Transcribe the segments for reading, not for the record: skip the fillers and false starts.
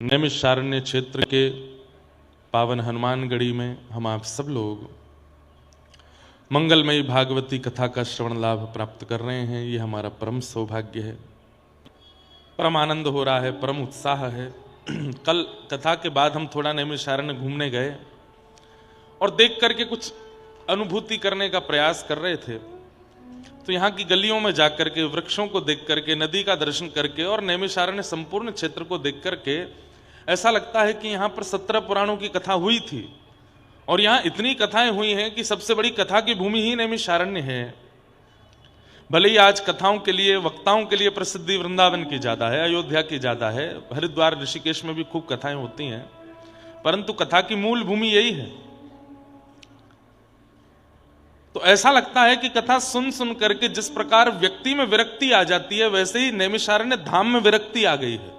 नैमिषारण्य क्षेत्र के पावन हनुमानगढ़ी में हम आप सब लोग मंगलमयी भागवती कथा का श्रवण लाभ प्राप्त कर रहे हैं। ये हमारा परम सौभाग्य है, परम आनंद हो रहा है, परम उत्साह है। कल कथा के बाद हम थोड़ा नैमिषारण्य घूमने गए और देख करके कुछ अनुभूति करने का प्रयास कर रहे थे। तो यहाँ की गलियों में जाकर के, वृक्षों को देख करके, नदी का दर्शन करके और नैमिषारण्य संपूर्ण क्षेत्र को देख करके ऐसा लगता है कि यहाँ पर 17 पुराणों की कथा हुई थी और यहाँ इतनी कथाएं हुई हैं कि सबसे बड़ी कथा की भूमि ही नैमिषारण्य है। भले ही आज कथाओं के लिए, वक्ताओं के लिए प्रसिद्धि वृंदावन की ज्यादा है, अयोध्या की ज्यादा है, हरिद्वार ऋषिकेश में भी खूब कथाएं होती हैं, परंतु कथा की मूल भूमि यही है। तो ऐसा लगता है कि कथा सुन सुन करके जिस प्रकार व्यक्ति में विरक्ति आ जाती है, वैसे ही नैमिषारण्य धाम में विरक्ति आ गई है।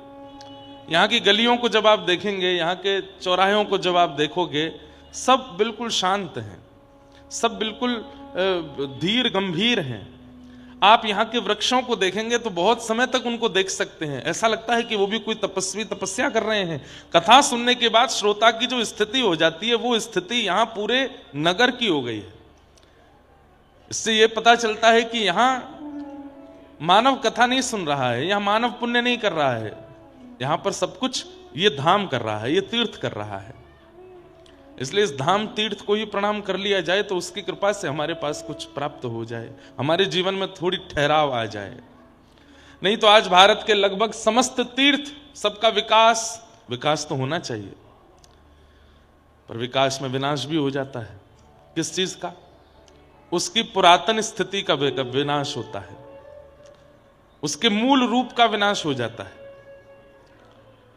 यहाँ की गलियों को जब आप देखेंगे, यहाँ के चौराहों को जब आप देखोगे, सब बिल्कुल शांत हैं, सब बिल्कुल धीर गंभीर हैं। आप यहाँ के वृक्षों को देखेंगे तो बहुत समय तक उनको देख सकते हैं, ऐसा लगता है कि वो भी कोई तपस्वी तपस्या कर रहे हैं। कथा सुनने के बाद श्रोता की जो स्थिति हो जाती है, वो स्थिति यहाँ पूरे नगर की हो गई है। इससे ये पता चलता है कि यहां मानव कथा नहीं सुन रहा है, यहां मानव पुण्य नहीं कर रहा है, यहां पर सब कुछ ये धाम कर रहा है, ये तीर्थ कर रहा है। इसलिए इस धाम तीर्थ को ही प्रणाम कर लिया जाए तो उसकी कृपा से हमारे पास कुछ प्राप्त हो जाए, हमारे जीवन में थोड़ी ठहराव आ जाए। नहीं तो आज भारत के लगभग समस्त तीर्थ, सबका विकास तो होना चाहिए, पर विकास में विनाश भी हो जाता है। किस चीज का? उसकी पुरातन स्थिति का विनाश होता है, उसके मूल रूप का विनाश हो जाता है।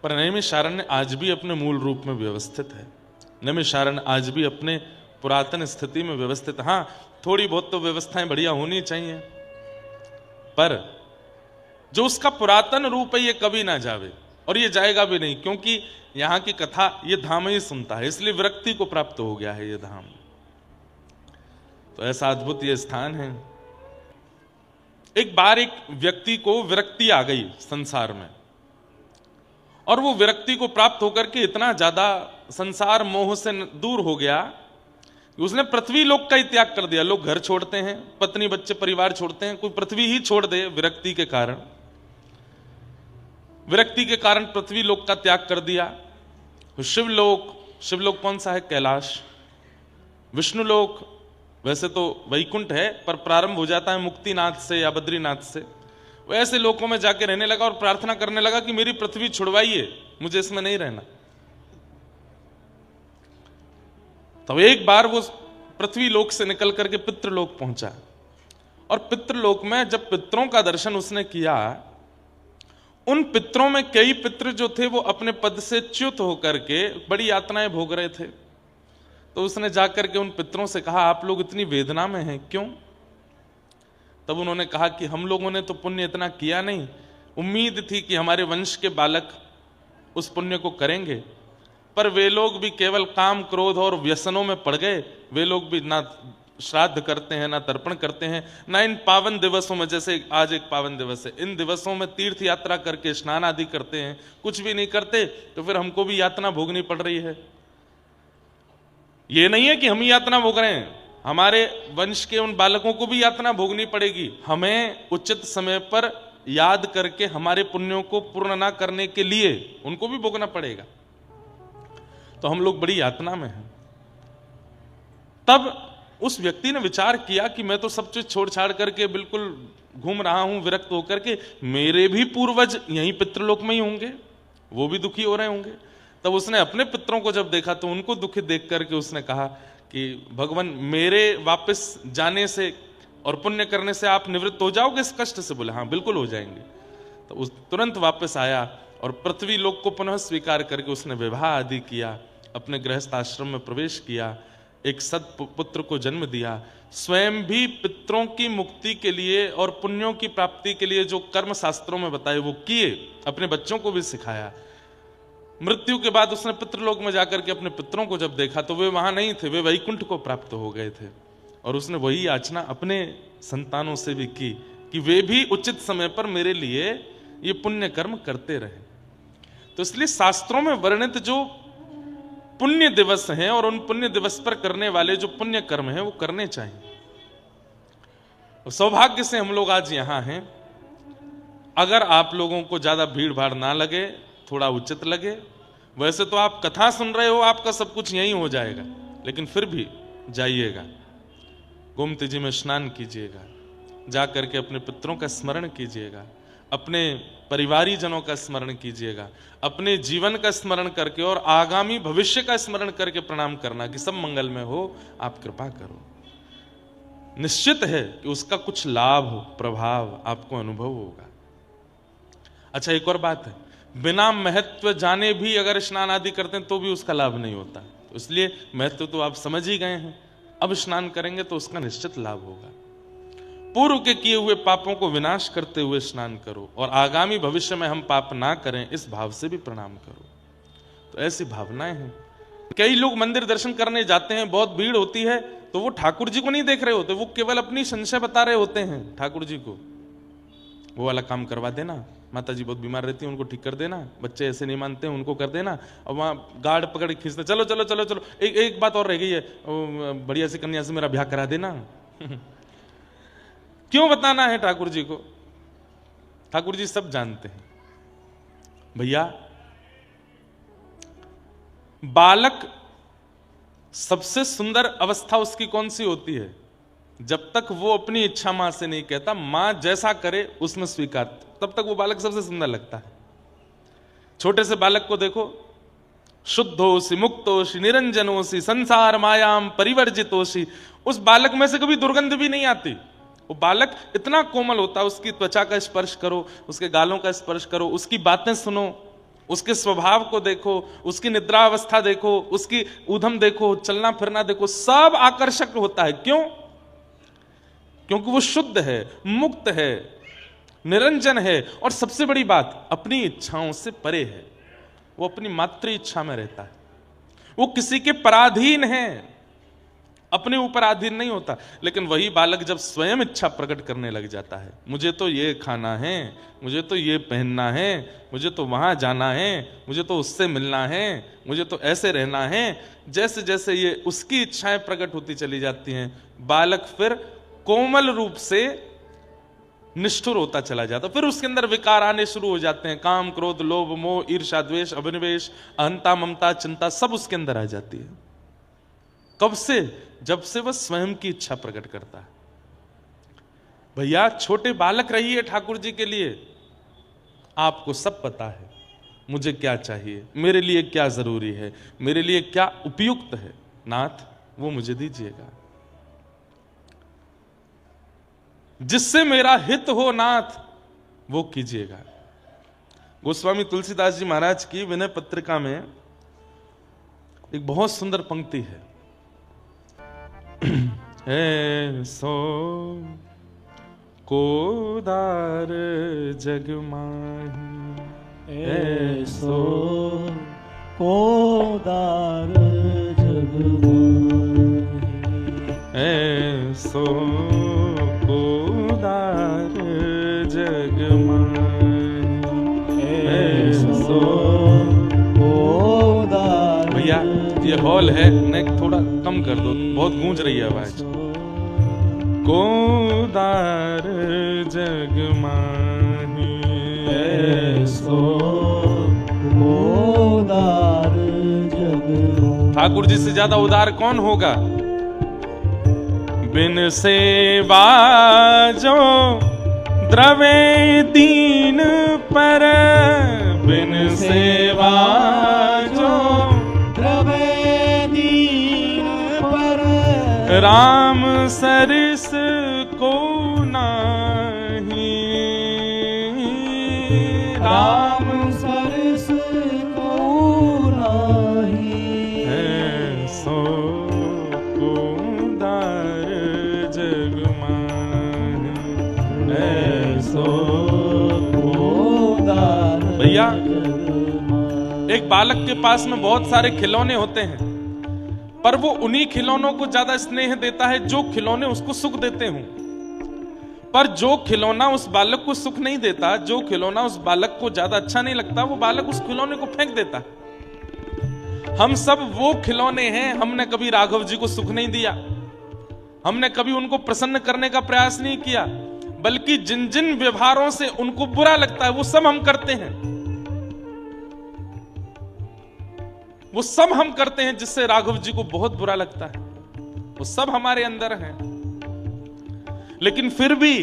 पर नैमिषारण्य आज भी अपने मूल रूप में व्यवस्थित है, नैमिषारण्य आज भी अपने पुरातन स्थिति में व्यवस्थित। हां, थोड़ी बहुत तो व्यवस्थाएं बढ़िया होनी चाहिए, पर जो उसका पुरातन रूप है ये कभी ना जावे, और ये जाएगा भी नहीं, क्योंकि यहां की कथा ये धाम ही सुनता है, इसलिए विरक्ति को प्राप्त हो गया है ये धाम। तो ऐसा अद्भुत ये स्थान है। एक बार एक व्यक्ति को विरक्ति आ गई संसार में, और वो विरक्ति को प्राप्त होकर के इतना ज्यादा संसार मोह से दूर हो गया कि उसने पृथ्वी लोक का ही त्याग कर दिया। लोग घर छोड़ते हैं, पत्नी बच्चे परिवार छोड़ते हैं, कोई पृथ्वी ही छोड़ दे विरक्ति के कारण। विरक्ति के कारण पृथ्वी लोक का त्याग कर दिया। शिवलोक कौन सा है? कैलाश। विष्णुलोक वैसे तो वैकुंठ है, पर प्रारंभ हो जाता है मुक्तिनाथ से या बद्रीनाथ से। वो ऐसे लोकों में जाके रहने लगा और प्रार्थना करने लगा कि मेरी पृथ्वी छुड़वाइए, मुझे इसमें नहीं रहना। तो एक बार वो पृथ्वी लोक से निकल करके पितृलोक पहुंचा, और पितृलोक में जब पितरों का दर्शन उसने किया, उन पितरों में कई पितृ जो थे वो अपने पद से च्युत होकर के बड़ी यातनाएं भोग रहे थे। तो उसने जाकर के उन पितरों से कहा, आप लोग इतनी वेदना में हैं क्यों? तब उन्होंने कहा कि हम लोगों ने तो पुण्य इतना किया नहीं, उम्मीद थी कि हमारे वंश के बालक उस पुण्य को करेंगे, पर वे लोग भी केवल काम, क्रोध और व्यसनों में पड़ गए। वे लोग भी ना श्राद्ध करते हैं, ना तर्पण करते हैं, ना इन पावन दिवसों में, जैसे आज एक पावन दिवस है, इन दिवसों में तीर्थ यात्रा करके स्नान आदि करते हैं, कुछ भी नहीं करते। तो फिर हमको भी यातना भोगनी पड़ रही है। ये नहीं है कि हम ही यातना भोग रहे हैं, हमारे वंश के उन बालकों को भी यातना भोगनी पड़ेगी। हमें उचित समय पर याद करके हमारे पुण्यों को पूर्ण ना करने के लिए उनको भी भोगना पड़ेगा। तो हम लोग बड़ी यातना में हैं। तब उस व्यक्ति ने विचार किया कि मैं तो सब चीज छोड़ छाड़ करके बिल्कुल घूम रहा हूं विरक्त होकर के, मेरे भी पूर्वज यहीं पितृलोक में ही होंगे, वो भी दुखी हो रहे होंगे। तब उसने अपने पितरों को जब देखा तो उनको दुखी देख करके उसने कहा कि भगवान, मेरे वापस जाने से और पुण्य करने से आप निवृत्त हो जाओगे इस कष्ट से? बोले हाँ, बिल्कुल हो जाएंगे। तो उस तुरंत वापस आया और पृथ्वी लोक को पुनः स्वीकार करके उसने विवाह आदि किया, अपने गृहस्थ आश्रम में प्रवेश किया, एक सत्पुत्र को जन्म दिया। स्वयं भी पितरों की मुक्ति के लिए और पुण्यों की प्राप्ति के लिए जो कर्म शास्त्रों में बताए वो किए, अपने बच्चों को भी सिखाया। मृत्यु के बाद उसने पितृलोक में जाकर के अपने पितरों को जब देखा तो वे वहां नहीं थे, वे वैकुंठ को प्राप्त हो गए थे। और उसने वही याचना अपने संतानों से भी की कि वे भी उचित समय पर मेरे लिए ये पुण्य कर्म करते रहे। तो इसलिए शास्त्रों में वर्णित जो पुण्य दिवस हैं और उन पुण्य दिवस पर करने वाले जो पुण्य कर्म हैं वो करने चाहिए। सौभाग्य से हम लोग आज यहां हैं। अगर आप लोगों को ज्यादा भीड़ भाड़ ना लगे, थोड़ा उचित लगे, वैसे तो आप कथा सुन रहे हो, आपका सब कुछ यहीं हो जाएगा, लेकिन फिर भी जाइएगा, गोमती जी में स्नान कीजिएगा, जा करके अपने पितरों का स्मरण कीजिएगा, अपने परिवारी जनों का स्मरण कीजिएगा, अपने जीवन का स्मरण करके और आगामी भविष्य का स्मरण करके प्रणाम करना कि सब मंगल में हो, आप कृपा करो। निश्चित है कि उसका कुछ लाभ, प्रभाव आपको अनुभव होगा। अच्छा, एक और बात है, बिना महत्व जाने भी अगर स्नान आदि करते हैं तो भी उसका लाभ नहीं होता। तो इसलिए महत्व तो आप समझ ही गए हैं, अब स्नान करेंगे तो उसका निश्चित लाभ होगा। पूर्व के किए हुए पापों को विनाश करते हुए स्नान करो और आगामी भविष्य में हम पाप ना करें, इस भाव से भी प्रणाम करो। तो ऐसी भावनाएं हैं। कई लोग मंदिर दर्शन करने जाते हैं, बहुत भीड़ होती है, तो वो ठाकुर जी को नहीं देख रहे होते, वो केवल अपनी संशय बता रहे होते हैं ठाकुर जी को। वो वाला काम करवा देना, माता जी बहुत बीमार रहती है उनको ठीक कर देना, बच्चे ऐसे नहीं मानते हैं उनको कर देना, और वहां गार्ड पकड़ के खींचते, चलो चलो चलो चलो, एक बात और रह गई है, बढ़िया सी कन्या से मेरा ब्याह करा देना। क्यों बताना है ठाकुर जी को? ठाकुर जी सब जानते हैं। भैया, बालक सबसे सुंदर अवस्था उसकी कौन सी होती है? जब तक वो अपनी इच्छा मां से नहीं कहता, मां जैसा करे उसमें स्वीकार, तब तक वो बालक सबसे सुंदर लगता है। छोटे से बालक को देखो, शुद्धोसी मुक्तोसी निरंजनोसी संसार मायाम परिवर्जितोसी, उस बालक में से कभी दुर्गंध भी नहीं आती। वो बालक इतना कोमल होता है, उसकी त्वचा का स्पर्श करो, उसके गालों का स्पर्श करो, उसकी बातें सुनो, उसके स्वभाव को देखो, उसकी निद्रा अवस्था देखो, उसकी ऊधम देखो, चलना फिरना देखो, सब आकर्षक होता है। क्यों? क्योंकि वो शुद्ध है, मुक्त है, निरंजन है, और सबसे बड़ी बात, अपनी इच्छाओं से परे है। वो अपनी मातृ इच्छा में रहता है, वो किसी के पराधीन है, अपने ऊपर अधीन नहीं होता। लेकिन वही बालक जब स्वयं इच्छा प्रकट करने लग जाता है, मुझे तो ये खाना है, मुझे तो ये पहनना है, मुझे तो वहां जाना है, मुझे तो उससे मिलना है, मुझे तो ऐसे रहना है, जैसे जैसे ये उसकी इच्छाएं प्रकट होती चली जाती हैं, बालक फिर कोमल रूप से निष्ठुर होता चला जाता। फिर उसके अंदर विकार आने शुरू हो जाते हैं, काम, क्रोध, लोभ, मोह, ईर्ष्या, द्वेष, अभिनिवेश, अहंता, ममता, चिंता, सब उसके अंदर आ जाती है। कब से? जब से वह स्वयं की इच्छा प्रकट करता है। भैया, छोटे बालक रहिए ठाकुर जी के लिए। आपको सब पता है मुझे क्या चाहिए, मेरे लिए क्या जरूरी है, मेरे लिए क्या उपयुक्त है, नाथ वो मुझे दीजिएगा। जिससे मेरा हित हो नाथ, वो कीजिएगा। गोस्वामी तुलसीदास जी महाराज की विनय पत्रिका में एक बहुत सुंदर पंक्ति है, ऐसो कोदार जग माही, ऐसो कोदार जग माही, ऐसो कोदार जग माही, ऐसो कोदार। भैया, ये हॉल है, नेक थोड़ा कम कर दो, बहुत गूंज रही है आवाज। कोदार जग माही, ऐसो कोदार जग माही। ठाकुर जी से ज्यादा उदार कौन होगा? बिन सेवा जो द्रवे दीन पर, बिन सेवा जो द्रवे दीन पर, राम सरिस को नाही, राम सरस को नाही, ऐसो कोदार जग माही, ऐसो कोदार। भैया, एक बालक के पास में बहुत सारे खिलौने होते हैं, पर वो उन्हीं खिलौनों को ज्यादा स्नेह देता है जो खिलौने उसको सुख देते हों। पर जो खिलौना उस बालक को सुख नहीं देता, जो खिलौना उस बालक को ज्यादा अच्छा नहीं लगता, वो बालक उस खिलौने को फेंक देता। हम सब वो खिलौने हैं। हमने कभी राघव जी को सुख नहीं दिया, हमने कभी उनको प्रसन्न करने का प्रयास नहीं किया, बल्कि जिन जिन व्यवहारों से उनको बुरा लगता है वो सब हम करते हैं। वो सब हम करते हैं जिससे राघव जी को बहुत बुरा लगता है, वो सब हमारे अंदर है। लेकिन फिर भी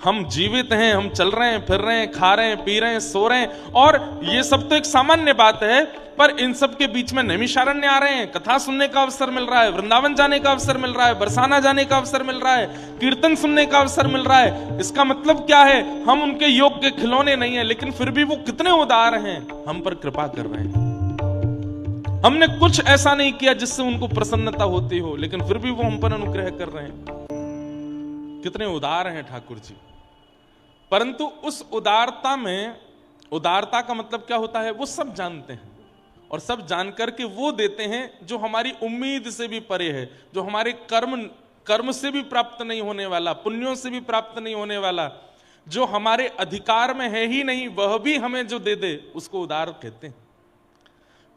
हम जीवित हैं, हम चल रहे हैं, फिर रहे हैं, खा रहे हैं, पी रहे हैं, सो रहे हैं, और ये सब तो एक सामान्य बात है। पर इन सब के बीच में नैमिषारण्य आ रहे हैं, कथा सुनने का अवसर मिल रहा है, वृंदावन जाने का अवसर मिल रहा है, बरसाना जाने का अवसर मिल रहा है, कीर्तन सुनने का अवसर मिल रहा है। इसका मतलब क्या है? हम उनके योग के खिलौने नहीं है, लेकिन फिर भी वो कितने उदार हैं, हम पर कृपा कर रहे हैं। हमने कुछ ऐसा नहीं किया जिससे उनको प्रसन्नता होती हो, लेकिन फिर भी वो हम पर अनुग्रह कर रहे हैं। कितने उदार हैं ठाकुर जी। परंतु उस उदारता में, उदारता का मतलब क्या होता है? वो सब जानते हैं, और सब जानकर के वो देते हैं जो हमारी उम्मीद से भी परे है, जो हमारे कर्म से भी प्राप्त नहीं होने वाला, पुण्यों से भी प्राप्त नहीं होने वाला, जो हमारे अधिकार में है ही नहीं, वह भी हमें जो दे दे उसको उदार कहते हैं।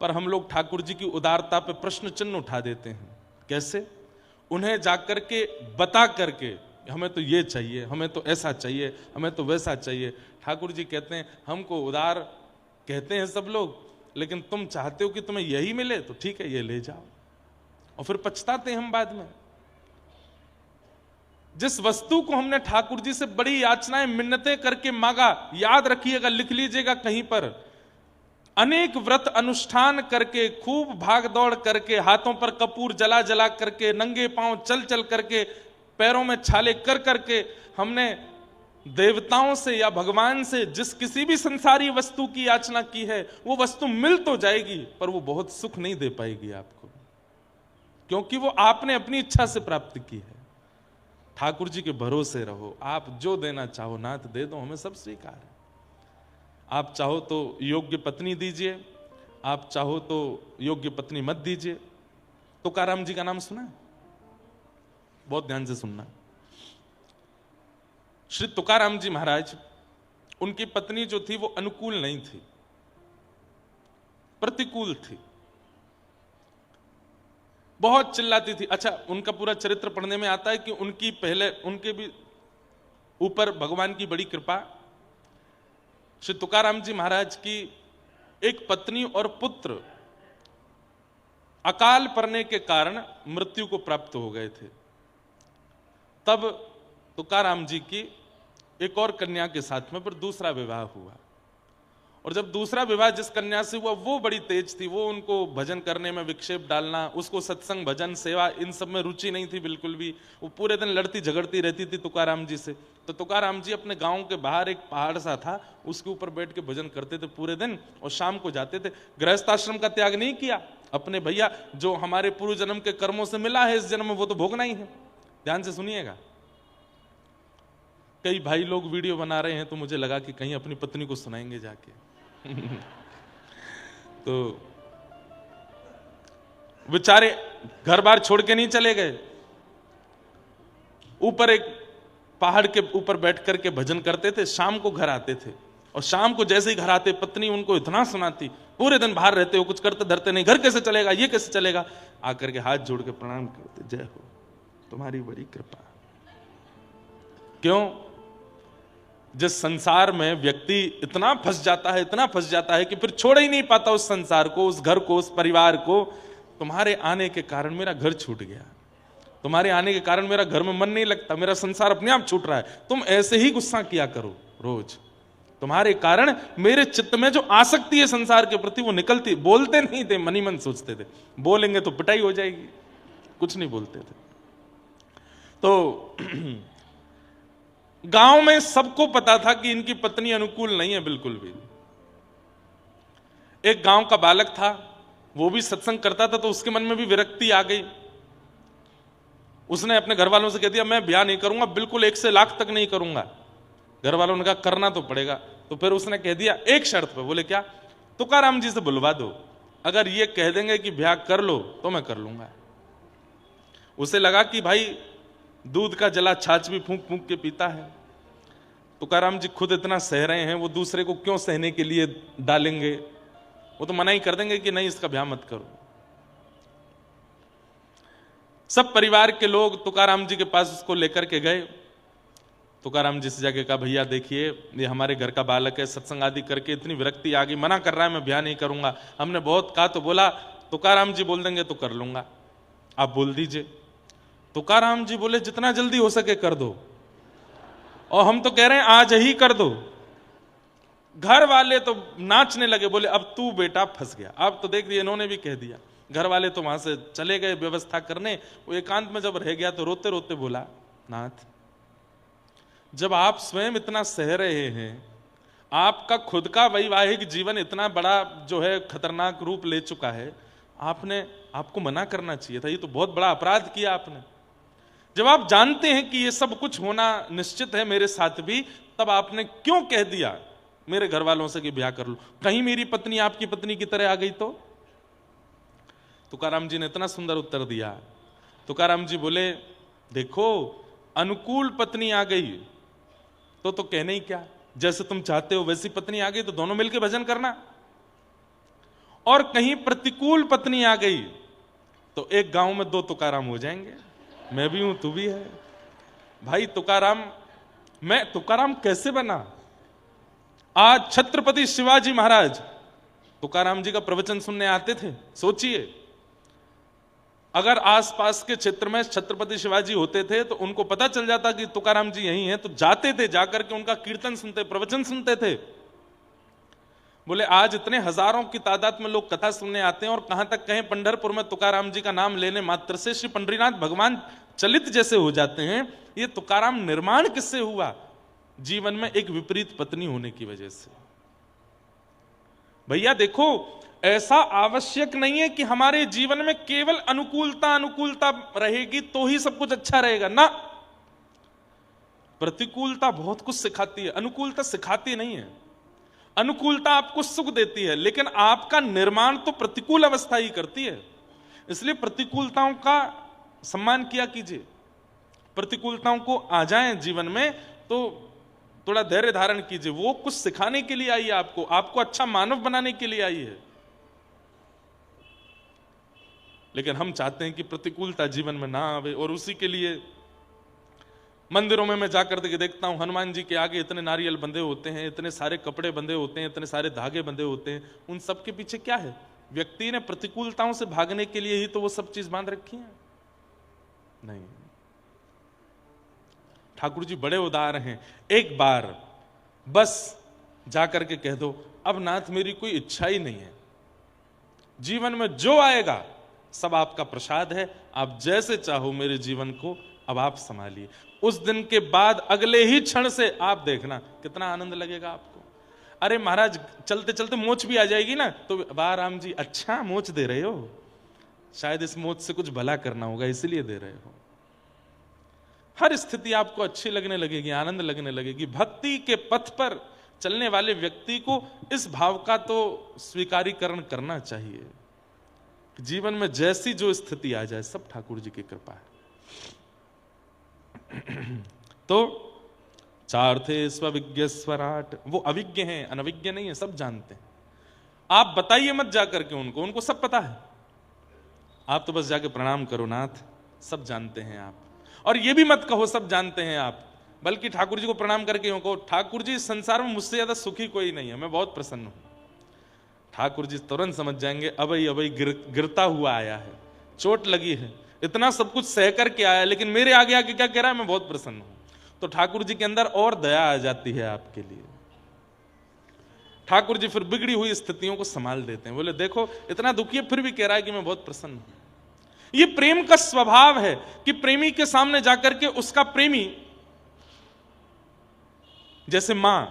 पर हम लोग ठाकुर जी की उदारता पे प्रश्न चिन्ह उठा देते हैं। कैसे? उन्हें जाकर के बता करके, हमें तो ये चाहिए, हमें तो ऐसा चाहिए, हमें तो वैसा चाहिए। ठाकुर जी कहते हैं हमको उदार कहते हैं सब लोग, लेकिन तुम चाहते हो कि तुम्हें यही मिले तो ठीक है, ये ले जाओ। और फिर पछताते हैं हम बाद में। जिस वस्तु को हमने ठाकुर जी से बड़ी याचनाएं मिन्नतें करके मांगा, याद रखिएगा, लिख लीजिएगा कहीं पर, अनेक व्रत अनुष्ठान करके, खूब भाग दौड़ करके, हाथों पर कपूर जला जला करके, नंगे पांव चल चल करके, पैरों में छाले कर करके हमने देवताओं से या भगवान से जिस किसी भी संसारी वस्तु की याचना की है, वो वस्तु मिल तो जाएगी, पर वो बहुत सुख नहीं दे पाएगी आपको, क्योंकि वो आपने अपनी इच्छा से प्राप्त की है। ठाकुर जी के भरोसे रहो, आप जो देना चाहो नाथ दे दो, हमें सब स्वीकार है। आप चाहो तो योग्य पत्नी दीजिए, आप चाहो तो योग्य पत्नी मत दीजिए। तुकाराम जी का नाम सुना है? बहुत ध्यान से सुनना। श्री तुकाराम जी महाराज, उनकी पत्नी जो थी वो अनुकूल नहीं थी, प्रतिकूल थी, बहुत चिल्लाती थी। अच्छा, उनका पूरा चरित्र पढ़ने में आता है कि उनकी पहले, उनके भी ऊपर भगवान की बड़ी कृपा। श्री तुकाराम जी महाराज की एक पत्नी और पुत्र अकाल पड़ने के कारण मृत्यु को प्राप्त हो गए थे। तब तुकाराम जी की एक और कन्या के साथ में फिर दूसरा विवाह हुआ, और जब दूसरा विवाह जिस कन्या से हुआ वो बड़ी तेज थी, वो उनको भजन करने में विक्षेप डालना, उसको सत्संग भजन सेवा इन सब में रुचि नहीं थी बिल्कुल भी। वो पूरे दिन लड़ती झगड़ती रहती थी तुकाराम जी से। तो तुकाराम जी अपने गांव के बाहर एक पहाड़ सा था, उसके ऊपर बैठ के भजन करते थे पूरे दिन, और शाम को जाते थे। गृहस्थाश्रम का त्याग नहीं किया, अपने भैया जो हमारे पूर्व जन्म के कर्मों से मिला है इस जन्म में वो तो भोगना ही है। ध्यान से सुनिएगा। कई भाई लोग वीडियो बना रहे हैं तो मुझे लगा कि कहीं अपनी पत्नी को सुनाएंगे जाके। तो बेचारे घर बार छोड़ के नहीं चले गए, ऊपर एक पहाड़ के ऊपर बैठ करके भजन करते थे, शाम को घर आते थे, और शाम को जैसे ही घर आते पत्नी उनको इतना सुनाती, पूरे दिन बाहर रहते हो, कुछ करते धरते नहीं, घर कैसे चलेगा, ये कैसे चलेगा, आकर के हाथ जोड़ के प्रणाम करते, जय हो तुम्हारी बड़ी कृपा। क्यों? जिस संसार में व्यक्ति इतना फंस जाता है, इतना फंस जाता है कि फिर छोड़ ही नहीं पाता उस संसार को, उस घर को, उस परिवार को। तुम्हारे आने के कारण मेरा घर छूट गया, तुम्हारे आने के कारण मेरा घर में मन नहीं लगता, मेरा संसार अपने आप छूट रहा है। तुम ऐसे ही गुस्सा किया करो रोज, तुम्हारे कारण मेरे चित्त में जो आसक्ति है संसार के प्रति वो निकलती। बोलते नहीं थे, मन ही मन सोचते थे, बोलेंगे तो पिटाई हो जाएगी, कुछ नहीं बोलते थे। तो गांव में सबको पता था कि इनकी पत्नी अनुकूल नहीं है बिल्कुल भी। एक गांव का बालक था, वो भी सत्संग करता था, तो उसके मन में भी विरक्ति आ गई। उसने अपने घर वालों से कह दिया मैं ब्याह नहीं करूंगा, बिल्कुल 1 से लाख तक नहीं करूंगा। घर वालों ने कहा करना तो पड़ेगा। तो फिर उसने कह दिया एक शर्त पे। बोले क्या? तुकाराम जी से बुलवा दो, अगर ये कह देंगे कि ब्याह कर लो तो मैं कर लूंगा। उसे लगा कि भाई दूध का जला छाछ भी फूंक फूंक के पीता है, तुकाराम जी खुद इतना सह रहे हैं, वो दूसरे को क्यों सहने के लिए डालेंगे? वो तो मना ही कर देंगे कि नहीं, इसका ब्याह मत करो। सब परिवार के लोग तुकाराम जी के पास उसको लेकर के गए। तुकाराम जी से जाके कहा, भैया देखिए ये हमारे घर का बालक है, सत्संग आदि करके इतनी विरक्ति आ गई, मना कर रहा है, मैं ब्याह नहीं करूंगा। हमने बहुत कहा तो बोला तुकाराम जी बोल देंगे तो कर लूंगा, आप बोल दीजिए। तुकाराम जी बोले जितना जल्दी हो सके कर दो, और हम तो कह रहे हैं आज ही कर दो। घर वाले तो नाचने लगे, बोले अब तू बेटा फंस गया। अब तो देख दिया, इन्होंने भी कह दिया। घर वाले तो वहां से चले गए व्यवस्था करने। वो एकांत में जब रह गया तो रोते रोते बोला, नाथ जब आप स्वयं इतना सह रहे हैं, आपका खुद का वैवाहिक जीवन इतना बड़ा जो है खतरनाक रूप ले चुका है, आपको मना करना चाहिए था। ये तो बहुत बड़ा अपराध किया आपने। जब आप जानते हैं कि ये सब कुछ होना निश्चित है मेरे साथ भी, तब आपने क्यों कह दिया मेरे घर वालों से कि ब्याह कर लो? कहीं मेरी पत्नी आपकी पत्नी की तरह आ गई तो? तुकाराम जी ने इतना सुंदर उत्तर दिया। तुकाराम जी बोले, देखो अनुकूल पत्नी आ गई तो कहने ही क्या, जैसे तुम चाहते हो वैसी पत्नी आ गई तो दोनों मिलकर भजन करना। और कहीं प्रतिकूल पत्नी आ गई तो एक गांव में दो तुकाराम हो जाएंगे, मैं भी हूं तू भी है। भाई मैं तुकाराम कैसे बना? आज छत्रपति शिवाजी महाराज तुकाराम जी का प्रवचन सुनने आते थे। सोचिए, अगर आसपास के क्षेत्र में छत्रपति शिवाजी होते थे तो उनको पता चल जाता कि तुकाराम जी यहीं हैं, तो जाते थे, जाकर के उनका कीर्तन सुनते, प्रवचन सुनते थे। बोले आज इतने हजारों की तादाद में लोग कथा सुनने आते हैं, और कहां तक कहें पंढरपुर में तुकाराम जी का नाम लेने मात्र से श्री पंडरीनाथ भगवान चलित जैसे हो जाते हैं। ये तुकाराम निर्माण किससे हुआ? जीवन में एक विपरीत पत्नी होने की वजह से। भैया देखो, ऐसा आवश्यक नहीं है कि हमारे जीवन में केवल अनुकूलता रहेगी तो ही सब कुछ अच्छा रहेगा ना। प्रतिकूलता बहुत कुछ सिखाती है, अनुकूलता सिखाती नहीं है। अनुकूलता आपको सुख देती है, लेकिन आपका निर्माण तो प्रतिकूल अवस्था ही करती है। इसलिए प्रतिकूलताओं का सम्मान किया कीजिए। प्रतिकूलताओं को आ जाएं जीवन में तो थोड़ा धैर्य धारण कीजिए। वो कुछ सिखाने के लिए आई है, आपको अच्छा मानव बनाने के लिए आई है। लेकिन हम चाहते हैं कि प्रतिकूलता जीवन में ना आवे, और उसी के लिए मंदिरों में मैं जाकर देखता हूं, हनुमान जी के आगे इतने नारियल बंधे होते हैं, इतने सारे कपड़े बंधे होते हैं, इतने सारे धागे बंधे होते हैं। उन सब के पीछे क्या है? व्यक्ति ने प्रतिकूलताओं से भागने के लिए ही तो वो सब चीज बांध रखी है। नहीं, ठाकुर जी बड़े उदार हैं। एक बार बस जाकर के कह दो, अब नाथ मेरी कोई इच्छा ही नहीं है, जीवन में जो आएगा सब आपका प्रसाद है, आप जैसे चाहो मेरे जीवन को अब आप संभालिए। उस दिन के बाद अगले ही क्षण से आप देखना कितना आनंद लगेगा आपको। अरे महाराज चलते चलते मोच भी आ जाएगी ना, तो वाह राम जी अच्छा मोच दे रहे हो, शायद इस मोच से कुछ भला करना होगा इसलिए दे रहे हो। हर स्थिति आपको अच्छी लगने लगेगी, आनंद लगने लगेगी। भक्ति के पथ पर चलने वाले व्यक्ति को इस भाव का तो स्वीकारीकरण करना चाहिए। जीवन में जैसी जो स्थिति आ जाए सब ठाकुर जी की कृपा है। तो चार थे स्वविज्ञ स्वराट, वो अविज्ञ हैं, अनविज्ञ नहीं है, सब जानते हैं। आप बताइए मत जाकर के उनको सब पता है। आप तो बस जाके प्रणाम करो, नाथ सब जानते हैं आप। और ये भी मत कहो सब जानते हैं आप, बल्कि ठाकुर जी को प्रणाम करके यूं कहो, ठाकुर जी संसार में मुझसे ज्यादा सुखी कोई नहीं है, मैं बहुत प्रसन्न हूं। ठाकुर जी तुरंत समझ जाएंगे अबई गिरता हुआ आया है, चोट लगी है, इतना सब कुछ सह करके आया, लेकिन मेरे आगे आके क्या कह रहा है, मैं बहुत प्रसन्न हूं। तो ठाकुर जी के अंदर और दया आ जाती है आपके लिए। ठाकुर जी फिर बिगड़ी हुई स्थितियों को संभाल देते हैं। बोले देखो इतना दुखी है फिर भी कह रहा है कि मैं बहुत प्रसन्न हूं। ये प्रेम का स्वभाव है कि प्रेमी के सामने जाकर के उसका प्रेमी, जैसे मां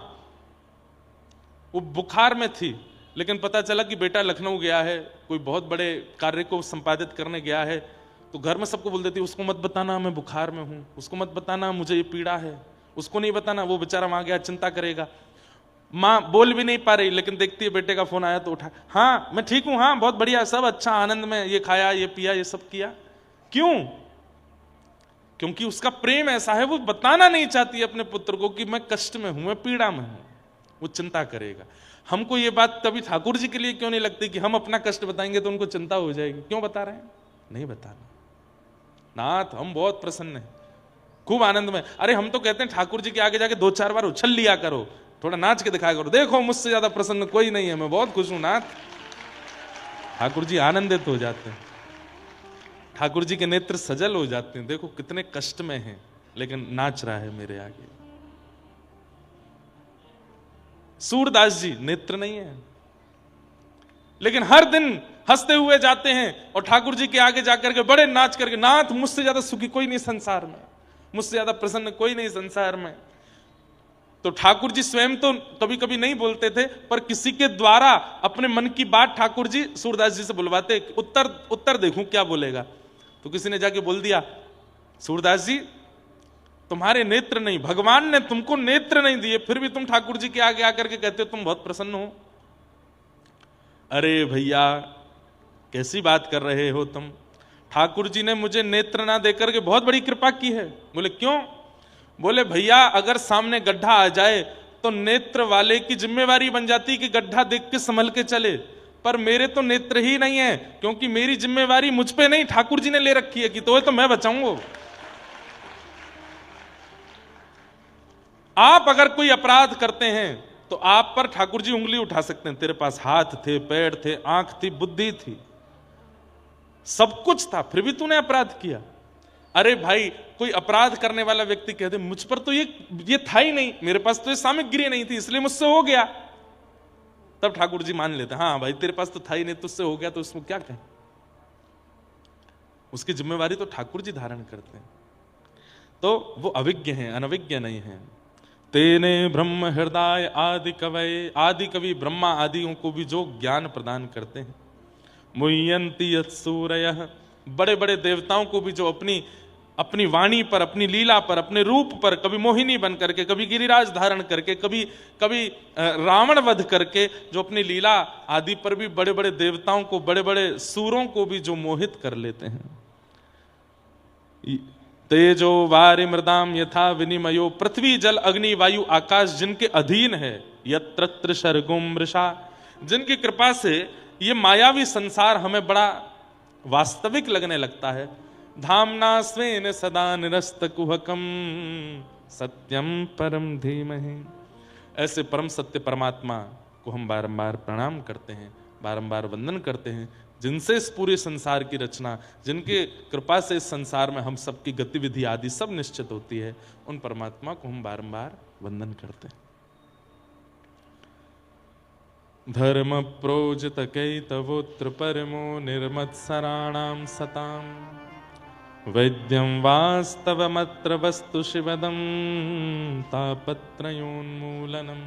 वो बुखार में थी, लेकिन पता चला कि बेटा लखनऊ गया है, कोई बहुत बड़े कार्य को संपादित करने गया है, तो घर में सबको बोल देती उसको मत बताना मैं बुखार में हूं, उसको मत बताना मुझे ये पीड़ा है, उसको नहीं बताना, वो बेचारा वहां गया चिंता करेगा। मां बोल भी नहीं पा रही, लेकिन देखती है बेटे का फोन आया तो उठा, हाँ मैं ठीक हूं, हाँ बहुत बढ़िया, सब अच्छा आनंद में, ये खाया ये पिया ये सब किया। क्यों? क्योंकि उसका प्रेम ऐसा है, वो बताना नहीं चाहती अपने पुत्र को कि मैं कष्ट में हूं, मैं पीड़ा में हूं। वो चिंता करेगा। हमको ये बात कभी ठाकुर जी के लिए क्यों नहीं लगती कि हम अपना कष्ट बताएंगे तो उनको चिंता हो जाएगी? क्यों बता रहे हैं? नहीं बताना। नाथ हम बहुत प्रसन्न हैं, खूब आनंद में। अरे हम तो कहते हैं ठाकुर जी के आगे जाके 2-4 बार उछल लिया करो, थोड़ा नाच के दिखाया करो, देखो मुझसे ज्यादा प्रसन्न कोई नहीं है, मैं बहुत खुश हूं नाथ। ठाकुर जी आनंदित हो जाते हैं, ठाकुर जी के नेत्र सजल हो जाते हैं, देखो कितने कष्ट में हैं लेकिन नाच रहा है मेरे आगे। सूरदास जी नेत्र नहीं है, लेकिन हर दिन हंसते हुए जाते हैं और ठाकुर जी के आगे जाकर के बड़े नाच करके, नाथ मुझसे ज्यादा सुखी कोई नहीं संसार में, मुझसे ज्यादा प्रसन्न कोई नहीं संसार में। तो ठाकुर जी स्वयं तो कभी कभी नहीं बोलते थे, पर किसी के द्वारा अपने मन की बात ठाकुर जी सूरदास जी से बुलवाते, उत्तर देखूं क्या बोलेगा। तो किसी ने जाके बोल दिया, सूरदास जी तुम्हारे नेत्र नहीं, भगवान ने तुमको नेत्र नहीं दिए, फिर भी तुम ठाकुर जी के आगे आकर के कहते हो तुम बहुत प्रसन्न हो। अरे भैया कैसी बात कर रहे हो तुम, ठाकुर जी ने मुझे नेत्र ना देकर के बहुत बड़ी कृपा की है। बोले क्यों? बोले भैया अगर सामने गड्ढा आ जाए तो नेत्र वाले की जिम्मेवारी बन जाती कि गड्ढा देख के संभल के चले, पर मेरे तो नेत्र ही नहीं है, क्योंकि मेरी जिम्मेवारी मुझ पे नहीं ठाकुर जी ने ले रखी है कि तो मैं बचाऊंगा। आप अगर कोई अपराध करते हैं तो आप पर ठाकुर जी उंगली उठा सकते हैं, तेरे पास हाथ थे, पैर थे, आंख थी, बुद्धि थी, सब कुछ था, फिर भी तूने अपराध किया। अरे भाई कोई अपराध करने वाला व्यक्ति कहते मुझ पर तो ये था ही नहीं, मेरे पास तो ये सामग्री नहीं थी इसलिए मुझसे हो गया, तब ठाकुर जी मान लेते हाँ भाई तेरे पास तो था ही नहीं, तुझसे हो गया तो उसमें क्या कहें। उसकी जिम्मेवारी तो ठाकुर जी धारण करते हैं। तो वो अविज्ञ हैं, अनविज्ञ नहीं हैं। तेने ब्रह्म हृदय आदि कवये, आदि कवि ब्रह्मा आदियों को भी जो ज्ञान प्रदान करते हैं। मुह्यन्ति यत्सूरयः, बड़े बड़े देवताओं को भी जो अपनी वाणी पर, अपनी लीला पर, अपने रूप पर, कभी मोहिनी बन करके, कभी गिरिराज धारण करके, कभी रावण वध करके, जो अपनी लीला आदि पर भी बड़े बड़े देवताओं को, बड़े बड़े सूरों को भी जो मोहित कर लेते हैं। तेजो वारि मृदाम यथा विनिमयो, पृथ्वी जल अग्नि वायु आकाश जिनके अधीन है, यत्र शर्गुम मृषा, जिनकी कृपा से ये मायावी संसार हमें बड़ा वास्तविक लगने लगता है। धामना स्वेन सदा निरस्त कुहकम सत्यम परम धीमहि, ऐसे परम सत्य परमात्मा को हम बारंबार प्रणाम करते हैं, बारंबार वंदन करते हैं, जिनसे इस पूरे संसार की रचना, जिनके कृपा से इस संसार में हम सबकी गतिविधि आदि सब निश्चित होती है, उन परमात्मा को हम बारंबार वंदन करते हैं। धर्म प्रोजित कैतवोत्र परमो निर्मत्सराणां सतां, वैद्यं वास्तवमत्र वस्तु शिवदं तापत्रयोन्मूलनम्।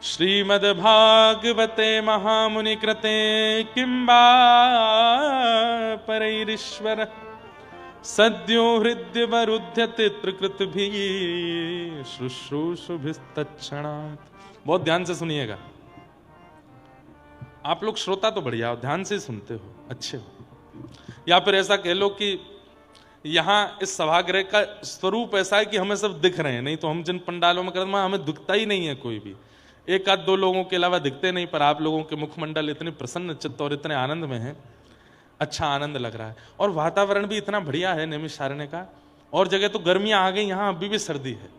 श्रीमद्भागवते महामुनिकृते किंबा परैरीश्वर, सद्यो हृद्यवरुध्यते त्रिकृतभिः शुश्रूषुभिस्तत्क्षणात्। बहुत ध्यान से सुनिएगा, आप लोग श्रोता तो बढ़िया हो, ध्यान से सुनते हो, अच्छे हो। या फिर ऐसा कह लो कि यहां इस सभागृह का स्वरूप ऐसा है कि हमें सब दिख रहे हैं, नहीं तो हम जिन पंडालों में करते हैं हमें दिखता ही नहीं है कोई भी, एक आध दो लोगों के अलावा दिखते नहीं, पर आप लोगों के मुखमंडल इतने प्रसन्न चित्त और इतने आनंद में हैं, अच्छा आनंद लग रहा है। और वातावरण भी इतना बढ़िया है नैमिषारण्य का। और जगह तो गर्मियां आ गई, यहाँ अभी भी सर्दी है,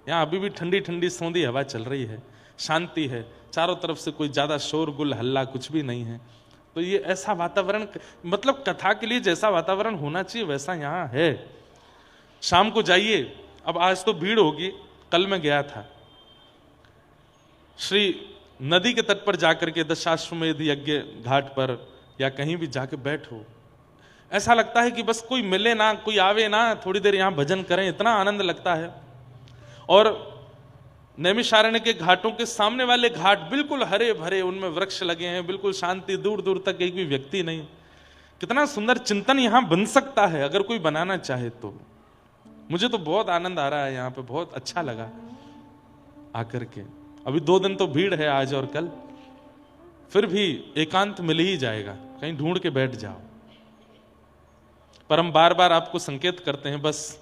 यहाँ अभी भी ठंडी ठंडी सौंधी हवा चल रही है, शांति है, चारों तरफ से कोई ज्यादा शोरगुल हल्ला कुछ भी नहीं है। तो ये ऐसा वातावरण, मतलब कथा के लिए जैसा वातावरण होना चाहिए वैसा यहाँ है। शाम को जाइए, अब आज तो भीड़ होगी, कल मैं गया था श्री नदी के तट पर जाकर के दशाश्वमेध यज्ञ घाट पर या कहीं भी जाके बैठो, ऐसा लगता है कि बस कोई मिले ना, कोई आवे ना, थोड़ी देर यहाँ भजन करें, इतना आनंद लगता है। और नैमिषारण्य के घाटों के सामने वाले घाट बिल्कुल हरे भरे, उनमें वृक्ष लगे हैं, बिल्कुल शांति, दूर दूर तक एक भी व्यक्ति नहीं। कितना सुंदर चिंतन यहाँ बन सकता है अगर कोई बनाना चाहे तो। मुझे तो बहुत आनंद आ रहा है यहाँ पे, बहुत अच्छा लगा आकर के। अभी 2 दिन तो भीड़ है आज और कल, फिर भी एकांत मिल ही जाएगा, कहीं ढूंढ के बैठ जाओ। पर हम बार बार आपको संकेत करते हैं, बस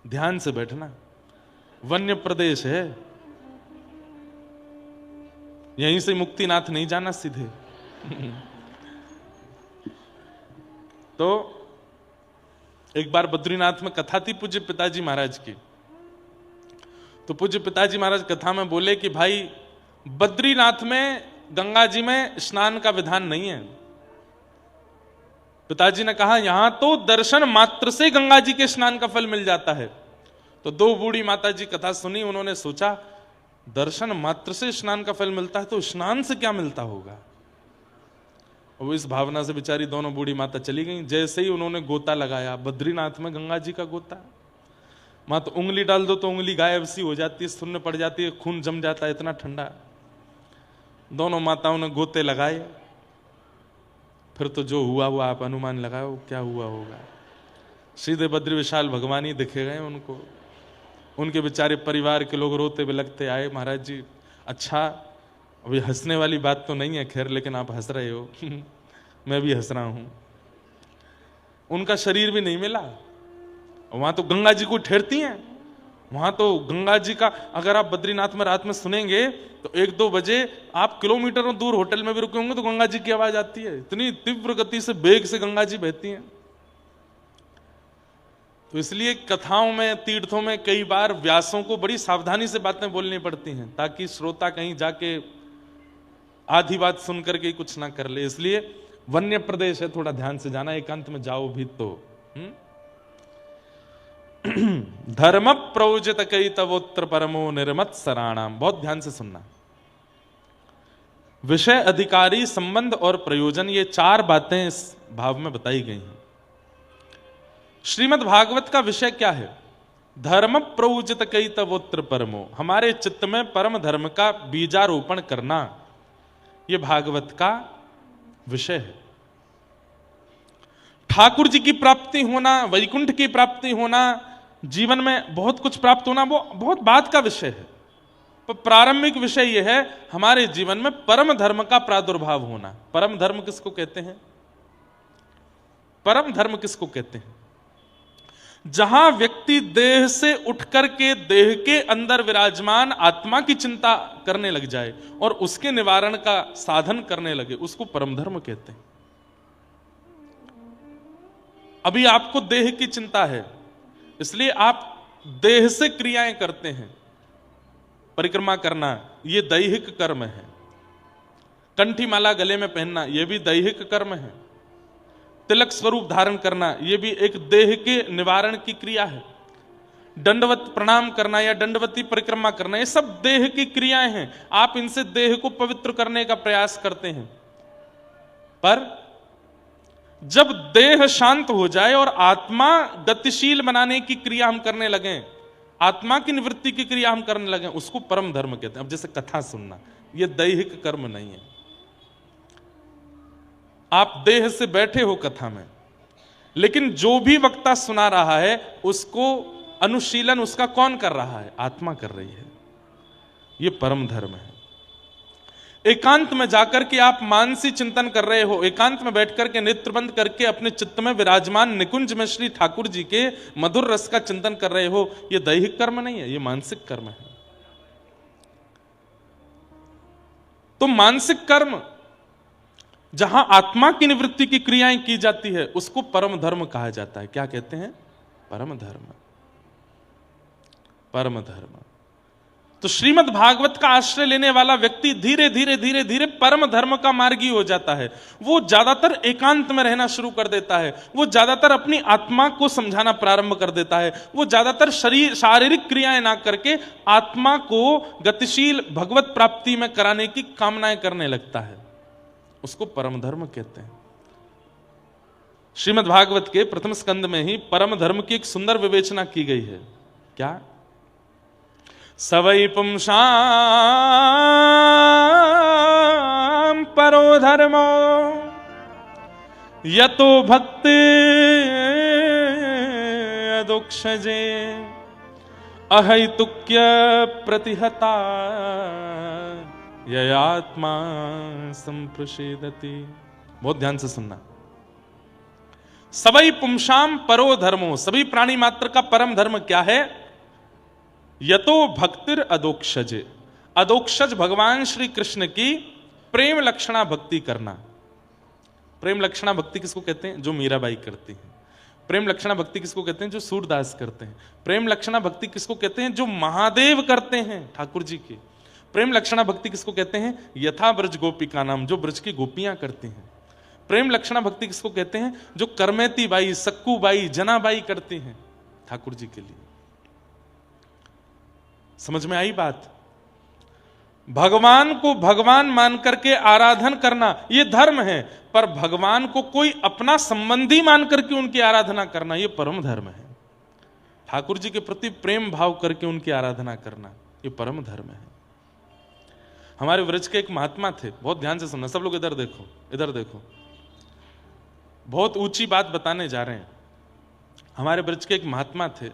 ध्यान से बैठना। वन्य प्रदेश है, यहीं से मुक्तिनाथ नहीं जाना सीधे। तो एक बार बद्रीनाथ में कथा थी पूज्य पिताजी महाराज की। तो पूज्य पिताजी महाराज कथा में बोले कि भाई बद्रीनाथ में गंगा जी में स्नान का विधान नहीं है। पिताजी ने कहा यहां तो दर्शन मात्र से गंगा जी के स्नान का फल मिल जाता है। तो दो बूढ़ी माता जी कथा सुनी, उन्होंने सोचा दर्शन मात्र से स्नान का फल मिलता है तो स्नान से क्या मिलता होगा। वो इस भावना से बेचारी दोनों बूढ़ी माता चली गई। जैसे ही उन्होंने गोता लगाया, बद्रीनाथ में गंगा जी का गोता, मां तो उंगली डाल दो तो उंगली गायब सी हो जाती है, सुन्न पड़ जाती है, खून जम जाता है, इतना ठंडा। दोनों माताओं ने गोते लगाए, फिर तो जो हुआ वो आप अनुमान लगाओ क्या हुआ होगा। सीधे बद्री विशाल भगवान ही दिखे गए उनको। उनके बेचारे परिवार के लोग रोते बिलखते आए, महाराज जी अच्छा अभी हंसने वाली बात तो नहीं है खैर, लेकिन आप हंस रहे हो मैं भी हंस रहा हूं। उनका शरीर भी नहीं मिला। वहां तो गंगा जी को ठहरती हैं, वहां तो गंगा जी का, अगर आप बद्रीनाथ में रात में सुनेंगे तो 1-2 बजे आप किलोमीटरों दूर होटल में भी रुके होंगे तो गंगा जी की आवाज आती है। इतनी तीव्र गति से, वेग से गंगा जी बहती हैं। तो इसलिए कथाओं में, तीर्थों में कई बार व्यासों को बड़ी सावधानी से बातें बोलनी पड़ती हैं, ताकि श्रोता कहीं जाके आधी बात सुन करके कुछ ना कर ले। इसलिए वन्य प्रदेश है, थोड़ा ध्यान से जाना, एकांत में जाओ भी तो। धर्म प्रवजित कई तवोत्र परमो निर्मत सराणाम, बहुत ध्यान से सुनना। विषय, अधिकारी, संबंध और प्रयोजन, ये 4 बातें इस भाव में बताई गई हैं। श्रीमद् भागवत का विषय क्या है? धर्म प्रवजित कई तवोत्र परमो, हमारे चित्त में परम धर्म का बीजारोपण करना, यह भागवत का विषय है। ठाकुर जी की प्राप्ति होना, वैकुंठ की प्राप्ति होना, जीवन में बहुत कुछ प्राप्त होना, वो बहुत बाद का विषय है। पर प्रारंभिक विषय यह है हमारे जीवन में परम धर्म का प्रादुर्भाव होना। परम धर्म किसको कहते हैं? परम धर्म किसको कहते हैं? जहां व्यक्ति देह से उठकर के देह के अंदर विराजमान आत्मा की चिंता करने लग जाए और उसके निवारण का साधन करने लगे, उसको परम धर्म कहते हैं। अभी आपको देह की चिंता है, इसलिए आप देह से क्रियाएं करते हैं। परिक्रमा करना यह दैहिक कर्म है, कंठी माला गले में पहनना यह भी दैहिक कर्म है, तिलक स्वरूप धारण करना यह भी एक देह के निवारण की क्रिया है, दंडवत प्रणाम करना या दंडवती परिक्रमा करना ये सब देह की क्रियाएं हैं। आप इनसे देह को पवित्र करने का प्रयास करते हैं। पर जब देह शांत हो जाए और आत्मा गतिशील बनाने की क्रिया हम करने लगे, आत्मा की निवृत्ति की क्रिया हम करने लगे, उसको परम धर्म कहते हैं। अब जैसे कथा सुनना, यह दैहिक कर्म नहीं है। आप देह से बैठे हो कथा में, लेकिन जो भी वक्ता सुना रहा है उसको अनुशीलन उसका कौन कर रहा है? आत्मा कर रही है। यह परम धर्म है। एकांत में जाकर के आप मानसी चिंतन कर रहे हो, एकांत में बैठ करके नेत्र बंद करके अपने चित्त में विराजमान निकुंज में श्री ठाकुर जी के मधुर रस का चिंतन कर रहे हो, यह दैहिक कर्म नहीं है, यह मानसिक कर्म है। तो मानसिक कर्म जहां आत्मा की निवृत्ति की क्रियाएं की जाती है उसको परम धर्म कहा जाता है। क्या कहते हैं? परम धर्म। परम धर्म। तो श्रीमद् भागवत का आश्रय लेने वाला व्यक्ति धीरे धीरे धीरे धीरे परम धर्म का मार्गी हो जाता है। वो ज्यादातर एकांत में रहना शुरू कर देता है, वो ज्यादातर अपनी आत्मा को समझाना प्रारंभ कर देता है, वो ज्यादातर शारीरिक क्रियाएं ना करके आत्मा को गतिशील भगवत प्राप्ति में कराने की कामनाएं करने लगता है। उसको परम धर्म कहते हैं। श्रीमद् भागवत के प्रथम स्कंद में ही परम धर्म की एक सुंदर विवेचना की गई है। क्या? सवै पुंसां परो धर्मो यतो भक्ति अदुक्षजे अहैतुक्य प्रतिहता ययात्मा संप्रसेदति। बहुत ध्यान से सुनना। सबई पुंसाम परो धर्मो, सभी प्राणी मात्र का परम धर्म क्या है? यतो भक्तिर अदोक्षजे, अदोक्षज भगवान श्री कृष्ण की प्रेम लक्षणा भक्ति करना। प्रेम लक्षणा भक्ति किसको कहते हैं? जो मीराबाई करती हैं। प्रेम लक्षणा भक्ति किसको कहते हैं? जो सूरदास करते हैं। प्रेम लक्षणा भक्ति किसको कहते हैं? जो महादेव करते हैं, ठाकुर जी की। प्रेम लक्षणा भक्ति किसको कहते हैं? यथा ब्रज गोपिका नाम, जो ब्रज की गोपियां करती हैं। प्रेम लक्षणा भक्ति किसको कहते हैं? जो करमेती बाई, सक्कू बाई, जनाबाई करती हैं ठाकुर जी के लिए। समझ में आई बात? भगवान को भगवान मान करके आराधन करना यह धर्म है, पर भगवान को कोई अपना संबंधी मान करके उनकी आराधना करना यह परम धर्म है। ठाकुर जी के प्रति प्रेम भाव करके उनकी आराधना करना यह परम धर्म है। हमारे व्रज के एक महात्मा थे, बहुत ध्यान से सुनना सब लोग, इधर देखो, इधर देखो, बहुत ऊंची बात बताने जा रहे हैं। हमारे ब्रज के एक महात्मा थे,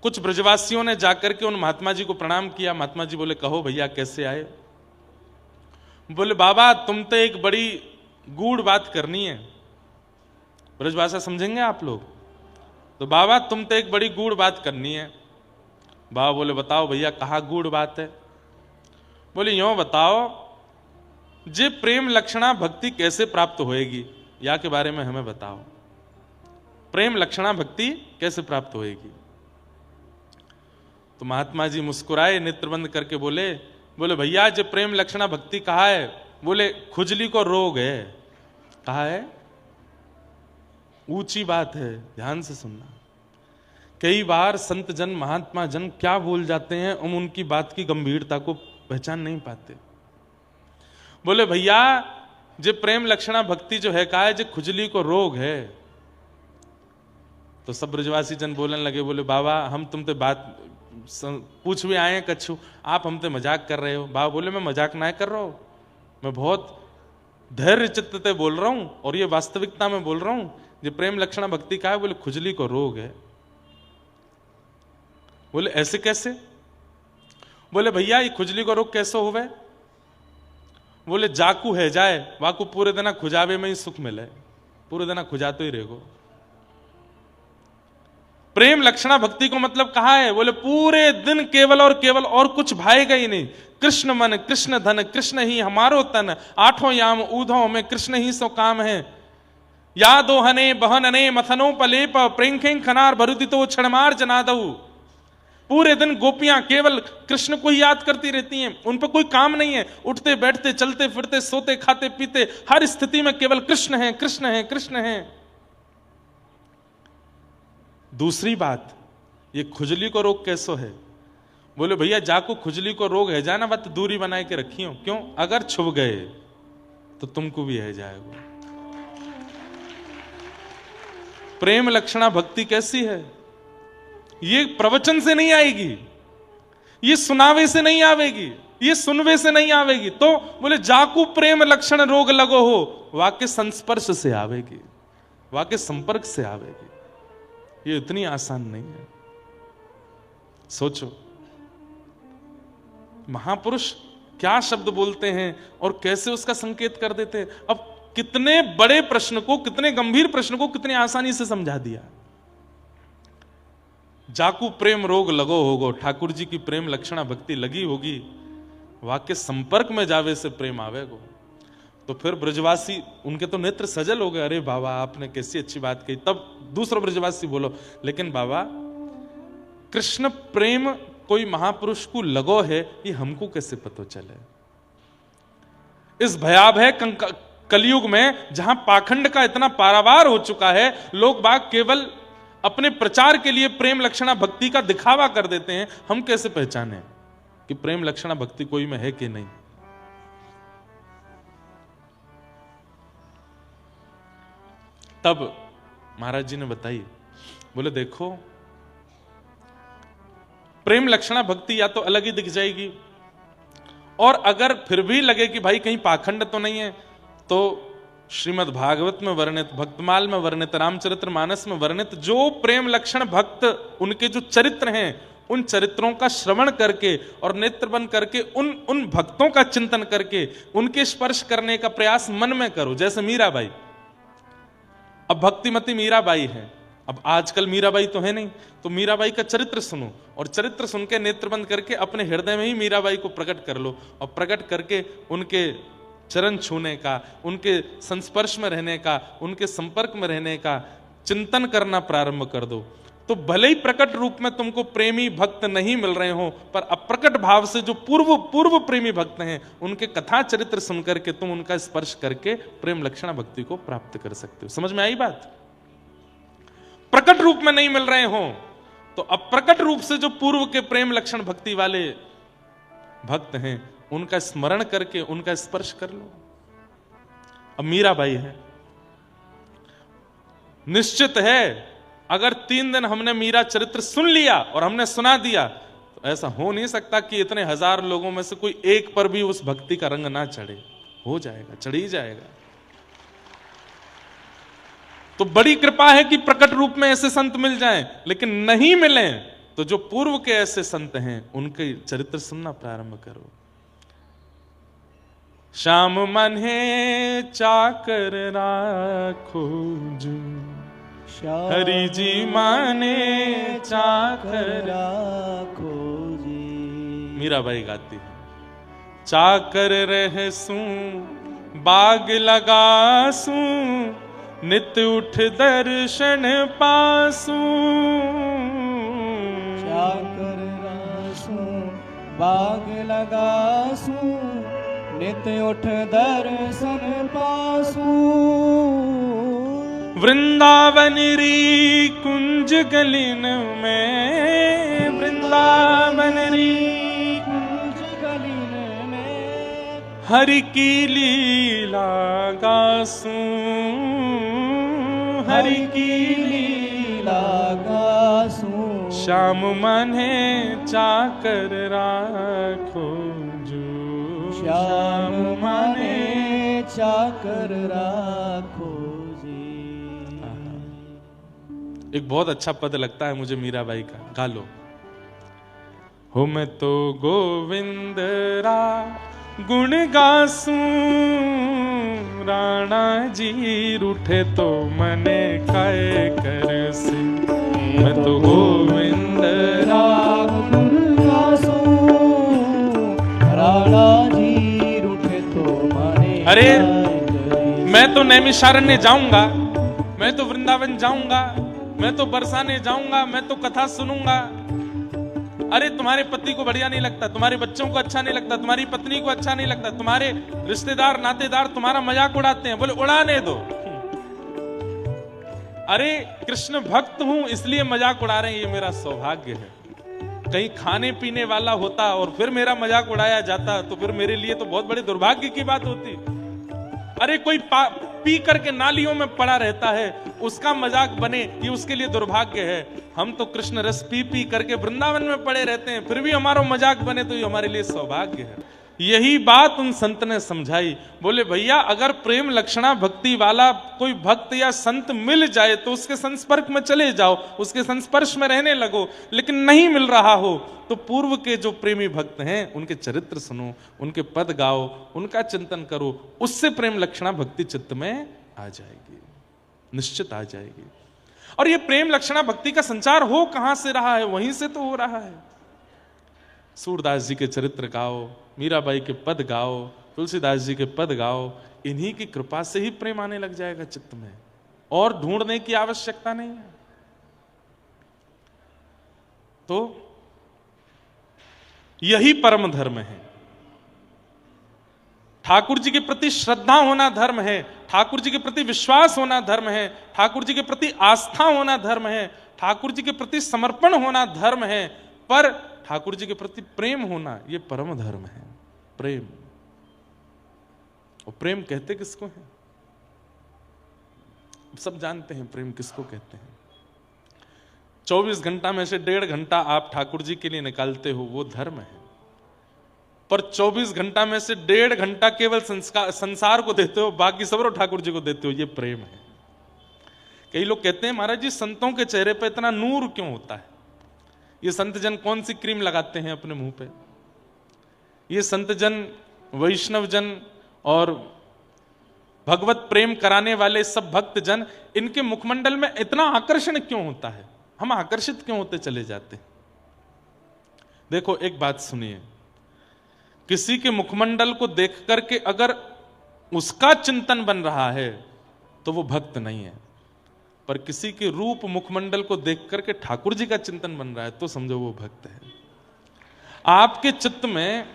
कुछ ब्रजवासियों ने जाकर के उन महात्मा जी को प्रणाम किया। महात्मा जी बोले, कहो भैया कैसे आए? बोले, बाबा तुम तो एक बड़ी गूढ़ बात करनी है। ब्रजभाषा समझेंगे आप लोग? तो बाबा तुम तो एक बड़ी गूढ़ बात करनी है। बाबा बोले, बताओ भैया कहाँ गूढ़ बात है? बोले, यूं बताओ, जे प्रेम लक्षणा भक्ति कैसे प्राप्त होएगी, या के बारे में हमें बताओ। प्रेम लक्षणा भक्ति कैसे प्राप्त होएगी? तो महात्मा जी मुस्कुराए, नेत्र बंद करके बोले भैया जो प्रेम लक्षणा भक्ति कहा है? बोले, खुजली को रोग है। कहा है? ऊंची बात है, ध्यान से सुनना। कई बार संत जन, महात्मा जन क्या बोल जाते हैं, हम उनकी बात की गंभीरता को पहचान नहीं पाते। बोले, भैया जो प्रेम लक्षणा भक्ति जो है कहा है, जो खुजली को रोग है। तो सब ब्रजवासी जन बोलने लगे, बोले बाबा हम तुमसे बात पूछ भी आए हैं कछु, आप हमसे मजाक कर रहे हो। बाबा बोले, मैं मजाक ना कर रहा हूं, मैं बहुत धैर्य चित्त से बोल रहा हूं और ये वास्तविकता में बोल रहा हूं। जो प्रेम लक्षणा भक्ति का है, बोले खुजली को रोग है। बोले ऐसे कैसे? बोले भैया ये खुजली को रोग कैसे होवे? बोले जाकू है जाए, वाकू पूरे दिन खुजावे में ही सुख मिले, पूरे दिन खुजा तो ही रहेगो। प्रेम लक्षणा भक्ति को मतलब कहा है? बोले पूरे दिन केवल और केवल और कुछ भाएगा ही नहीं। कृष्ण मन, कृष्ण धन, कृष्ण ही हमारो तन, आठों याम ऊधों में कृष्ण ही सो काम है। यादो हने बहनने मथनो पलेप, प्रेंखें खनार भरुदितो क्षणमार जनादहु। पूरे दिन गोपियां केवल कृष्ण को ही याद करती रहती हैं, उन पर कोई काम नहीं है। उठते बैठते, चलते फिरते, सोते खाते पीते, हर स्थिति में केवल कृष्ण है, कृष्ण है, कृष्ण है। दूसरी बात, ये खुजली को रोग कैसो है? बोले भैया जाको खुजली को रोग है जाना, बात दूरी बनाए के रखी हो। क्यों? अगर छुप गए तो तुमको भी है जाएगा। प्रेम लक्षणा भक्ति कैसी है? ये प्रवचन से नहीं आएगी, ये सुनावे से नहीं आवेगी, ये सुनवे से नहीं आवेगी। तो बोले जाकू प्रेम लक्षण रोग लगो हो, वाक्य संस्पर्श से आवेगी, वाक्य संपर्क से आवेगी। ये इतनी आसान नहीं है। सोचो महापुरुष क्या शब्द बोलते हैं और कैसे उसका संकेत कर देते हैं। अब कितने बड़े प्रश्न को, कितने गंभीर प्रश्न को कितनी आसानी से समझा दिया। जाकू प्रेम रोग लगो होगो, ठाकुर जी की प्रेम लक्षणा भक्ति लगी होगी, वाक्य संपर्क में जावे से प्रेम आवेगो। तो फिर ब्रजवासी, उनके तो नेत्र सजल हो गए, अरे बाबा आपने कैसी अच्छी बात कही। तब दूसरा ब्रजवासी बोलो, लेकिन बाबा कृष्ण प्रेम कोई महापुरुष को लगो है, ये हमको कैसे पता चले? इस भयावह कलयुग में जहां पाखंड का इतना पारावार हो चुका है, लोग बाग केवल अपने प्रचार के लिए प्रेम लक्षणा भक्ति का दिखावा कर देते हैं। हम कैसे पहचाने कि प्रेम लक्षणा भक्ति कोई में है कि नहीं? तब महाराज जी ने बताई, बोले देखो प्रेम लक्षणा भक्ति या तो अलग ही दिख जाएगी, और अगर फिर भी लगे कि भाई कहीं पाखंड तो नहीं है, तो श्रीमद् भागवत में वर्णित, भक्तमाल में वर्णित, रामचरितमानस में वर्णित जो प्रेम लक्षण भक्त, उनके जो चरित्र हैं, उन चरित्रों का श्रवण करके और नेत्र बंद करके उन भक्तों का चिंतन करके उनके स्पर्श करने का प्रयास मन में करो। जैसे मीराबाई, अब भक्तिमती मीराबाई है, अब आजकल मीराबाई तो है नहीं, तो मीराबाई का चरित्र सुनो और चरित्र सुन के नेत्र बंद करके अपने हृदय में ही मीराबाई को प्रकट कर लो और प्रकट करके उनके चरण छूने का, उनके संस्पर्श में रहने का, उनके संपर्क में रहने का चिंतन करना प्रारंभ कर दो। तो भले ही प्रकट रूप में तुमको प्रेमी भक्त नहीं मिल रहे हो, पर अप्रकट भाव से जो पूर्व प्रेमी भक्त हैं उनके कथा चरित्र सुनकर के तुम उनका स्पर्श करके प्रेम लक्षणा भक्ति को प्राप्त कर सकते हो। समझ में आई बात? प्रकट रूप में नहीं मिल रहे हो तो अप्रकट रूप से जो पूर्व के प्रेम लक्षण भक्ति वाले भक्त हैं उनका स्मरण करके उनका स्पर्श कर लो। अब मीराबाई है, निश्चित है अगर 3 दिन हमने मीरा चरित्र सुन लिया और हमने सुना दिया तो ऐसा हो नहीं सकता कि इतने हजार लोगों में से कोई एक पर भी उस भक्ति का रंग ना चढ़े। हो जाएगा, चढ़ ही जाएगा। तो बड़ी कृपा है कि प्रकट रूप में ऐसे संत मिल जाएं, लेकिन नहीं मिले तो जो पूर्व के ऐसे संत हैं उनके चरित्र सुनना प्रारंभ करो। श्याम मन है चाकर राखो जो, हरि जी माने चाकर राखो जी। मीराबाई गाती है, चाकर रहसू बाग लगासू, नित उठ दर्शन पासू। चाकर रहसू बाग लगासू, नित उठ दर्शन पासू। वृंदावन री कुंज गलिन में, वृंदावन री कुंज गलिन में, हरि की लीला गासूं, हरि की लीला गासूं। श्याम मने चाकर राखो जो, श्याम मने चाकर राखो जी। एक बहुत अच्छा पद लगता है मुझे मीराबाई का, गा लो। हो मैं तो गोविंद रा गुण गासूं, राणा जी रूठे तो मने काय करसे। मैं तो गोविंद रा गुण गासूं, राणा जी रूठे तो मने। अरे मैं तो नैमिषारण्य जाऊंगा, मैं तो वृंदावन जाऊंगा, मैं तो बरसाने जाऊंगा, मैं तो कथा सुनूंगा। अरे तुम्हारे पति को बढ़िया नहीं लगता, तुम्हारे बच्चों को अच्छा नहीं लगता, तुम्हारी पत्नी को अच्छा नहीं लगता, तुम्हारे रिश्तेदार नातेदार तुम्हारा मजाक उड़ाते हैं, बोले उड़ाने दो। अरे कृष्ण भक्त हूं इसलिए मजाक उड़ा रहे हैं, ये मेरा सौभाग्य है। कहीं खाने पीने वाला होता और फिर मेरा मजाक उड़ाया जाता तो फिर मेरे लिए तो बहुत बड़े दुर्भाग्य की बात होती। अरे कोई पी करके नालियों में पड़ा रहता है, उसका मजाक बने ये उसके लिए दुर्भाग्य है। हम तो कृष्ण रस पी करके वृंदावन में पड़े रहते हैं, फिर भी हमारा मजाक बने तो ये हमारे लिए सौभाग्य है। यही बात उन संत ने समझाई। बोले भैया अगर प्रेम लक्षणा भक्ति वाला कोई भक्त या संत मिल जाए तो उसके संस्पर्क में चले जाओ, उसके संस्पर्श में रहने लगो। लेकिन नहीं मिल रहा हो तो पूर्व के जो प्रेमी भक्त हैं उनके चरित्र सुनो, उनके पद गाओ, उनका चिंतन करो, उससे प्रेम लक्षणा भक्ति चित्त में आ जाएगी, निश्चित आ जाएगी। और ये प्रेम लक्षणा भक्ति का संचार हो कहां से रहा है? वहीं से तो हो रहा है। सूरदास जी के चरित्र गाओ, मीराबाई के पद गाओ, तुलसीदास जी के पद गाओ, इन्हीं की कृपा से ही प्रेम आने लग जाएगा चित्त में, और ढूंढने की आवश्यकता नहीं है। तो यही परम धर्म है। ठाकुर जी के प्रति श्रद्धा होना धर्म है, ठाकुर जी के प्रति विश्वास होना धर्म है, ठाकुर जी के प्रति आस्था होना धर्म है, ठाकुर जी के प्रति समर्पण होना धर्म है, पर ठाकुर जी के प्रति प्रेम होना यह परम धर्म है। प्रेम, और प्रेम कहते किसको है? सब जानते हैं प्रेम किसको कहते हैं। 24 घंटा में से 1.5 घंटा आप ठाकुर जी के लिए निकालते हो, वो धर्म है। पर 24 घंटा में से 1.5 घंटा केवल संसार को देते हो, बाकी सब ठाकुर जी को देते हो, ये प्रेम है। कई लोग कहते हैं महाराज जी संतों के चेहरे पे इतना नूर क्यों होता है? ये संत जन कौन सी क्रीम लगाते हैं अपने मुंह पे? ये संत जन, वैष्णव जन और भगवत प्रेम कराने वाले सब भक्त जन, इनके मुखमंडल में इतना आकर्षण क्यों होता है? हम आकर्षित क्यों होते चले जाते हैं? देखो एक बात सुनिए, किसी के मुखमंडल को देख करके अगर उसका चिंतन बन रहा है तो वो भक्त नहीं है, पर किसी के रूप मुखमंडल को देख करके ठाकुर जी का चिंतन बन रहा है तो समझो वो भक्त है। आपके चित्त में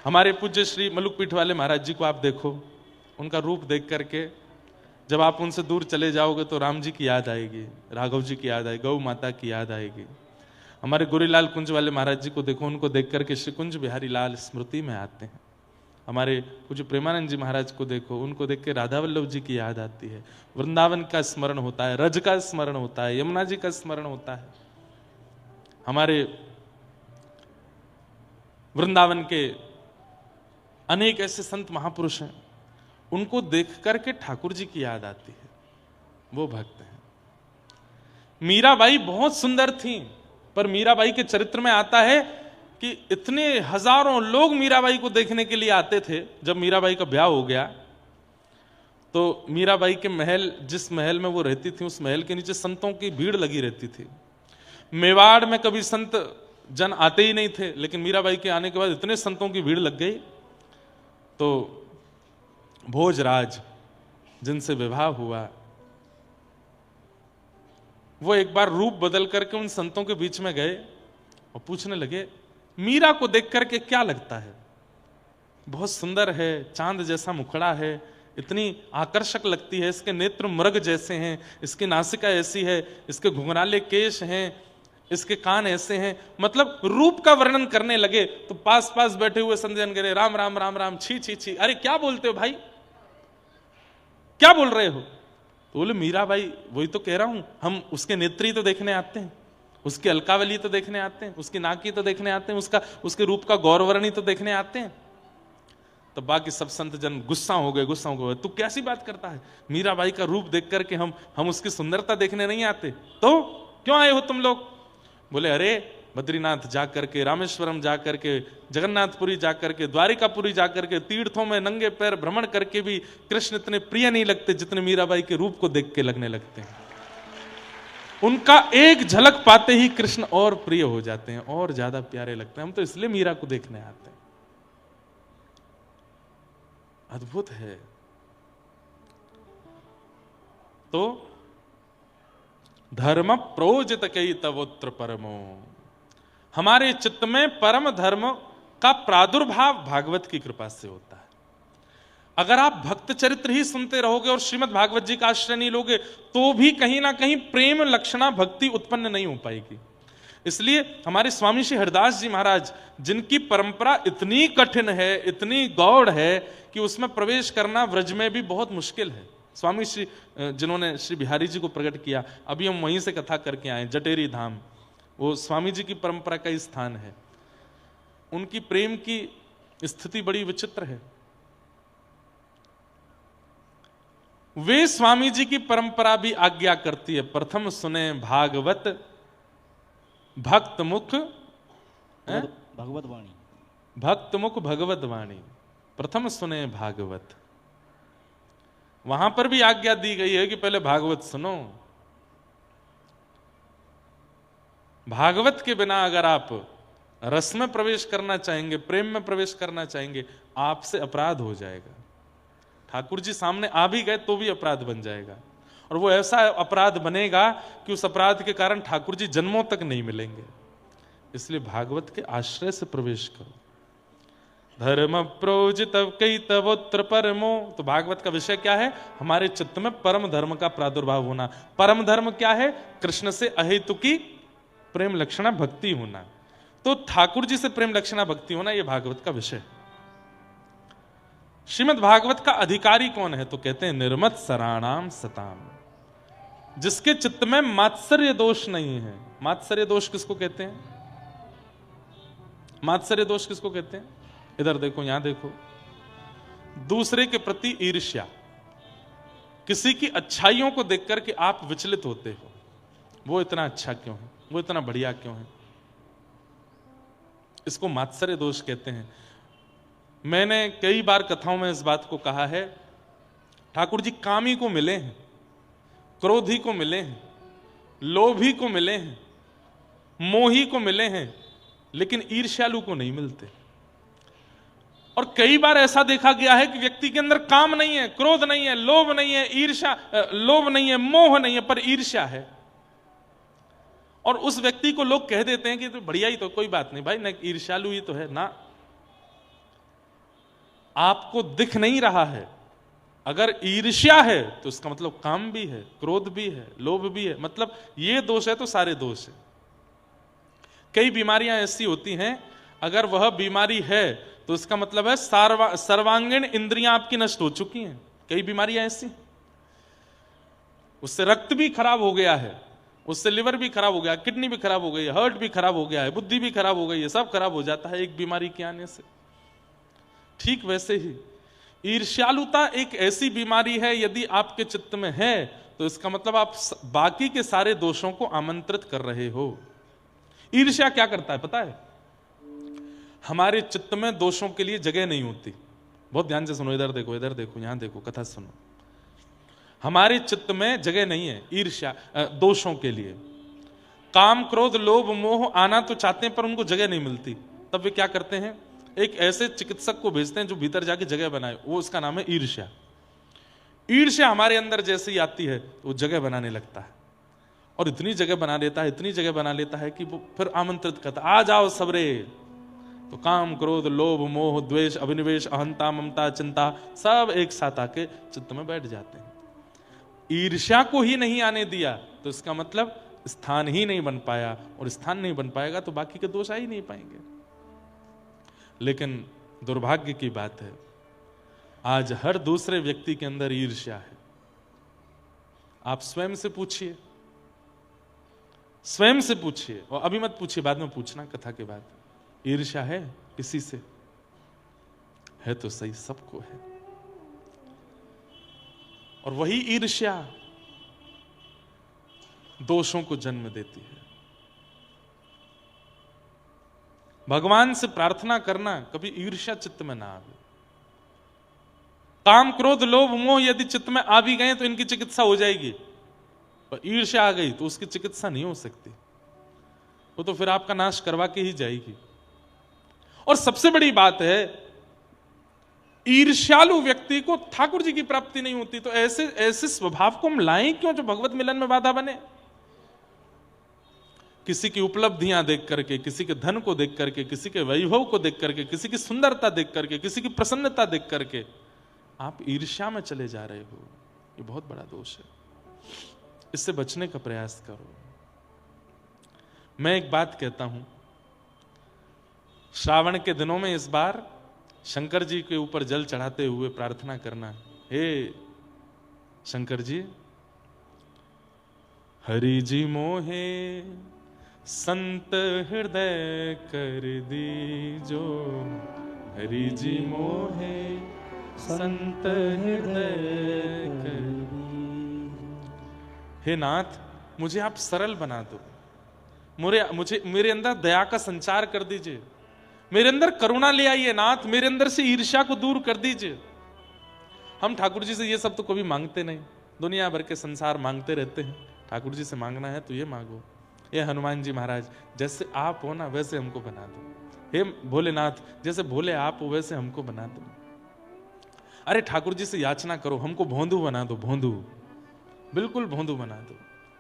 हमारे पूज्य श्री मलुक पीठ वाले महाराज जी को आप देखो, उनका रूप देख करके जब आप उनसे दूर चले जाओगे तो राम जी की याद आएगी, राघव जी की याद आएगी, गौ माता की याद आएगी। हमारे गोरीलाल कुंज वाले महाराज जी को देखो, उनको देख करके श्री कुंज बिहारी लाल स्मृति में आते हैं। हमारे पूज्य प्रेमानंद जी महाराज को देखो, उनको देख के राधा वल्लभ जी की याद आती है, वृंदावन का स्मरण होता है, रज का स्मरण होता है, यमुना जी का स्मरण होता है। हमारे वृंदावन के अनेक ऐसे संत महापुरुष हैं, उनको देख करके ठाकुर जी की याद आती है, वो भक्त हैं। मीराबाई बहुत सुंदर थी, पर मीराबाई के चरित्र में आता है कि इतने हजारों लोग मीराबाई को देखने के लिए आते थे। जब मीराबाई का ब्याह हो गया तो मीराबाई के महल, जिस महल में वो रहती थी, उस महल के नीचे संतों की भीड़ लगी रहती थी। मेवाड़ में कभी संत जन आते ही नहीं थे, लेकिन मीराबाई के आने के बाद इतने संतों की भीड़ लग गई, तो भोजराज जिनसे विवाह हुआ, वो एक बार रूप बदल करके उन संतों के बीच में गए और पूछने लगे, मीरा को देख करके क्या लगता है? बहुत सुंदर है, चांद जैसा मुखड़ा है, इतनी आकर्षक लगती है, इसके नेत्र मृग जैसे हैं, इसकी नासिका ऐसी है, इसके घुंघराले केश हैं, इसके कान ऐसे हैं। मतलब रूप का वर्णन करने लगे तो पास पास बैठे हुए संत जन कह रहे, राम राम राम राम, छी छी छी, अरे क्या बोलते हो भाई, क्या बोल रहे हो? तो बोले, मीराबाई, वही तो कह रहा हूं, हम उसके नेत्री तो देखने आते हैं, उसकी अलकावली तो देखने आते हैं, उसकी नाकी तो देखने आते हैं, उसके रूप का गौरवर्णी तो देखने आते हैं। तो बाकी सब संत जन गुस्सा हो गए, तू कैसी बात करता है? मीराबाई का रूप देख करके हम उसकी सुंदरता देखने नहीं आते, तो क्यों आए हो तुम लोग? बोले, अरे बद्रीनाथ जाकर के, रामेश्वरम जाकर के, जगन्नाथपुरी जाकर के, द्वारिकापुरी जाकर के, तीर्थों में नंगे पैर भ्रमण करके भी कृष्ण इतने प्रिय नहीं लगते जितने मीराबाई के रूप को देख के लगने लगते हैं। उनका एक झलक पाते ही कृष्ण और प्रिय हो जाते हैं, और ज्यादा प्यारे लगते हैं। हम तो इसलिए मीरा को देखने आते हैं। अद्भुत है। तो धर्म प्रोजित कई तवोत्र परमो, हमारे चित्त में परम धर्म का प्रादुर्भाव भागवत की कृपा से होता है। अगर आप भक्त चरित्र ही सुनते रहोगे और श्रीमद् भागवत जी का आश्रय नहीं लोगे तो भी कहीं ना कहीं प्रेम लक्षणा भक्ति उत्पन्न नहीं हो पाएगी। इसलिए हमारे स्वामी श्री हरिदास जी महाराज, जिनकी परंपरा इतनी कठिन है, इतनी गौड़ है कि उसमें प्रवेश करना व्रज में भी बहुत मुश्किल है। स्वामी श्री जिन्होंने श्री बिहारी जी को प्रकट किया, अभी हम वहीं से कथा करके आए, जटेरी धाम, वो स्वामी जी की परंपरा का स्थान है। उनकी प्रेम की स्थिति बड़ी विचित्र है। वे स्वामी जी की परंपरा भी आज्ञा करती है, प्रथम सुने भागवत भक्त मुख भगवत वाणी, भक्त मुख भगवत वाणी, प्रथम सुने भागवत। वहां पर भी आज्ञा दी गई है कि पहले भागवत सुनो। भागवत के बिना अगर आप रस में प्रवेश करना चाहेंगे, प्रेम में प्रवेश करना चाहेंगे, आपसे अपराध हो जाएगा। ठाकुर जी सामने आ भी गए तो भी अपराध बन जाएगा, और वो ऐसा अपराध बनेगा कि उस अपराध के कारण ठाकुर जी जन्मों तक नहीं मिलेंगे। इसलिए भागवत के आश्रय से प्रवेश करो। धर्म प्रोजित कई तवोत्र परमो, तो भागवत का विषय क्या है? हमारे चित्त में परम धर्म का प्रादुर्भाव होना। परम धर्म क्या है? कृष्ण से अहेतुकी प्रेम लक्षणा भक्ति होना। तो ठाकुर जी से प्रेम लक्षणा भक्ति होना, यह भागवत का विषय है। श्रीमद् भागवत का अधिकारी कौन है? तो कहते हैं निर्मत सराणाम सताम, जिसके चित्त में मात्सर्य दोष नहीं है। मात्सर्य दोष किसको कहते हैं? मात्सर्य दोष किसको कहते हैं? इधर देखो, यहां देखो। दूसरे के प्रति ईर्ष्या, किसी की अच्छाइयों को देख करके आप विचलित होते हो, वो इतना अच्छा क्यों है, वो इतना बढ़िया क्यों है, इसको मात्सर्य दोष कहते हैं। मैंने कई बार कथाओं में इस बात को कहा है, ठाकुर जी कामी को मिले हैं, क्रोधी को मिले हैं, लोभी को मिले हैं, मोही को मिले हैं, लेकिन ईर्ष्यालु को नहीं मिलते। और कई बार ऐसा देखा गया है कि व्यक्ति के अंदर काम नहीं है, क्रोध नहीं है, लोभ नहीं है, लोभ नहीं है, मोह नहीं है, पर ईर्ष्या है। और उस व्यक्ति को लोग कह देते हैं कि तो बढ़िया ही, तो कोई बात नहीं भाई, न ईर्ष्यालु ही तो है ना। आपको दिख नहीं रहा है। अगर ईर्ष्या है तो इसका मतलब काम भी है, क्रोध भी है, लोभ भी है, मतलब ये दोष है तो सारे दोष है। कई बीमारियां ऐसी होती हैं, अगर वह बीमारी है तो इसका मतलब है सर्वांगीण इंद्रियां आपकी नष्ट हो चुकी हैं। कई बीमारियां ऐसी, उससे रक्त भी खराब हो गया है, उससे लिवर भी खराब हो गया, किडनी भी खराब हो गई, हार्ट भी खराब हो गया है, बुद्धि भी खराब हो गई है, सब खराब हो जाता है एक बीमारी के आने से। ठीक वैसे ही ईर्ष्यालुता एक ऐसी बीमारी है, यदि आपके चित्त में है तो इसका मतलब आप बाकी के सारे दोषों को आमंत्रित कर रहे हो। ईर्ष्या क्या करता है पता है? हमारे चित्त में दोषों के लिए जगह नहीं होती। बहुत ध्यान से सुनो, इधर देखो, इधर देखो, यहां देखो, कथा सुनो। हमारे चित्त में जगह नहीं है ईर्ष्या दोषों के लिए। काम, क्रोध, लोभ, मोह आना तो चाहते हैं पर उनको जगह नहीं मिलती। तब वे क्या करते हैं? एक ऐसे चिकित्सक को भेजते हैं जो भीतर जाके जगह बनाए, वो उसका नाम है ईर्ष्या। ईर्ष्या हमारे अंदर जैसे ही आती है तो वो जगह बनाने लगता है, और इतनी जगह बना लेता है, इतनी जगह बना लेता है कि वो फिर आमंत्रित करता, आ जाओ सबरे। तो काम, क्रोध, लोभ, मोह, द्वेष, अभिनिवेश, अहंता, ममता, चिंता सब एक साथ आके चित्त में बैठ जाते हैं। ईर्ष्या को ही नहीं आने दिया तो इसका मतलब स्थान ही नहीं बन पाया, और स्थान नहीं बन पाएगा तो बाकी के दोष आ ही नहीं पाएंगे। लेकिन दुर्भाग्य की बात है, आज हर दूसरे व्यक्ति के अंदर ईर्ष्या है। आप स्वयं से पूछिए, स्वयं से पूछिए, और अभी मत पूछिए, बाद में पूछना कथा के बाद। ईर्ष्या है किसी से? है तो सही, सबको है। और वही ईर्ष्या दोषों को जन्म देती है। भगवान से प्रार्थना करना कभी ईर्ष्या चित्त में ना आवे। काम, क्रोध, लोभ, मोह यदि चित्त में आ भी गए तो इनकी चिकित्सा हो जाएगी, पर ईर्ष्या आ गई तो उसकी चिकित्सा नहीं हो सकती। वो तो फिर आपका नाश करवा के ही जाएगी। और सबसे बड़ी बात है, ईर्ष्यालु व्यक्ति को ठाकुर जी की प्राप्ति नहीं होती। तो ऐसे ऐसे स्वभाव को हम लाएं क्यों जो भगवत मिलन में बाधा बने? किसी की उपलब्धियां देख करके, किसी के धन को देख करके, किसी के वैभव को देख करके, किसी की सुंदरता देख करके, किसी की प्रसन्नता देख करके आप ईर्ष्या में चले जा रहे हो। ये बहुत बड़ा दोष है, इससे बचने का प्रयास करो। मैं एक बात कहता हूं, श्रावण के दिनों में इस बार शंकर जी के ऊपर जल चढ़ाते हुए प्रार्थना करना, हे शंकर जी, हरि जी मोहे संत हृदय कर दीजो, हरि जी मोहे संत हृदय कर दीजो। हे नाथ, मुझे आप सरल बना दो, मेरे अंदर दया का संचार कर दीजिए, मेरे अंदर करुणा ले आइए नाथ, मेरे अंदर से ईर्ष्या को दूर कर दीजिए। हम ठाकुर जी से ये सब तो कभी मांगते नहीं, दुनिया भर के संसार मांगते रहते हैं। ठाकुर जी से मांगना है तो ये मांगो, ये हनुमान जी महाराज जैसे आप हो ना वैसे हमको बना दो। हे भोलेनाथ, जैसे भोले आप हो वैसे हमको बना दो। अरे ठाकुर जी से याचना करो, हमको भोंदू बना दो, भोंदू, बिल्कुल भोंदू बना दो,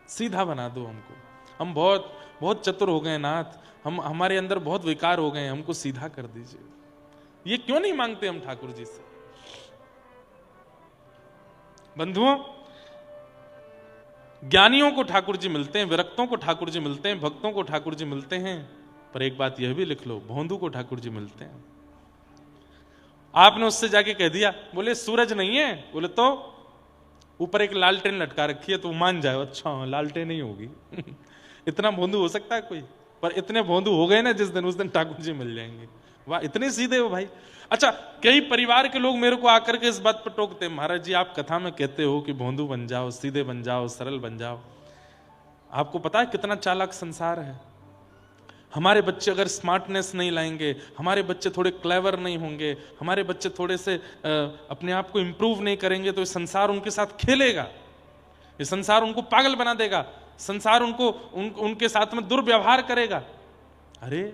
सीधा बना दो हमको। हम बहुत बहुत चतुर हो गए नाथ, हमारे अंदर बहुत विकार हो गए, हमको सीधा कर दीजिए। ये क्यों नहीं मांगते हम ठाकुर जी से? बंधुओं, ज्ञानियों को ठाकुर जी मिलते हैं, विरक्तों को ठाकुर जी मिलते हैं, भक्तों को ठाकुर जी मिलते हैं, पर एक बात यह भी लिख लो, भोंदू को ठाकुर जी मिलते हैं। आपने उससे जाके कह दिया, बोले सूरज नहीं है, बोले तो ऊपर एक लालटेन लटका रखी है, तो मान जाए अच्छा लालटेन नहीं होगी। इतना भोंदू हो सकता है कोई? पर इतने भोंदू हो गए ना जिस दिन, उस दिन ठाकुर जी मिल जाएंगे। वाह, इतने सीधे हो भाई। अच्छा, कई परिवार के लोग मेरे को आकर के इस बात पर टोकते हैं, महाराज जी आप कथा में कहते हो कि भोंदू बन जाओ, सीधे बन जाओ, सरल बन जाओ। आपको पता है कितना चालाक संसार है? हमारे बच्चे अगर स्मार्टनेस नहीं लाएंगे, हमारे बच्चे थोड़े क्लेवर नहीं होंगे, हमारे बच्चे थोड़े से अपने आप को इंप्रूव नहीं करेंगे, तो ये संसार उनके साथ खेलेगा, ये संसार उनको पागल बना देगा, संसार उनके साथ में दुर्व्यवहार करेगा। अरे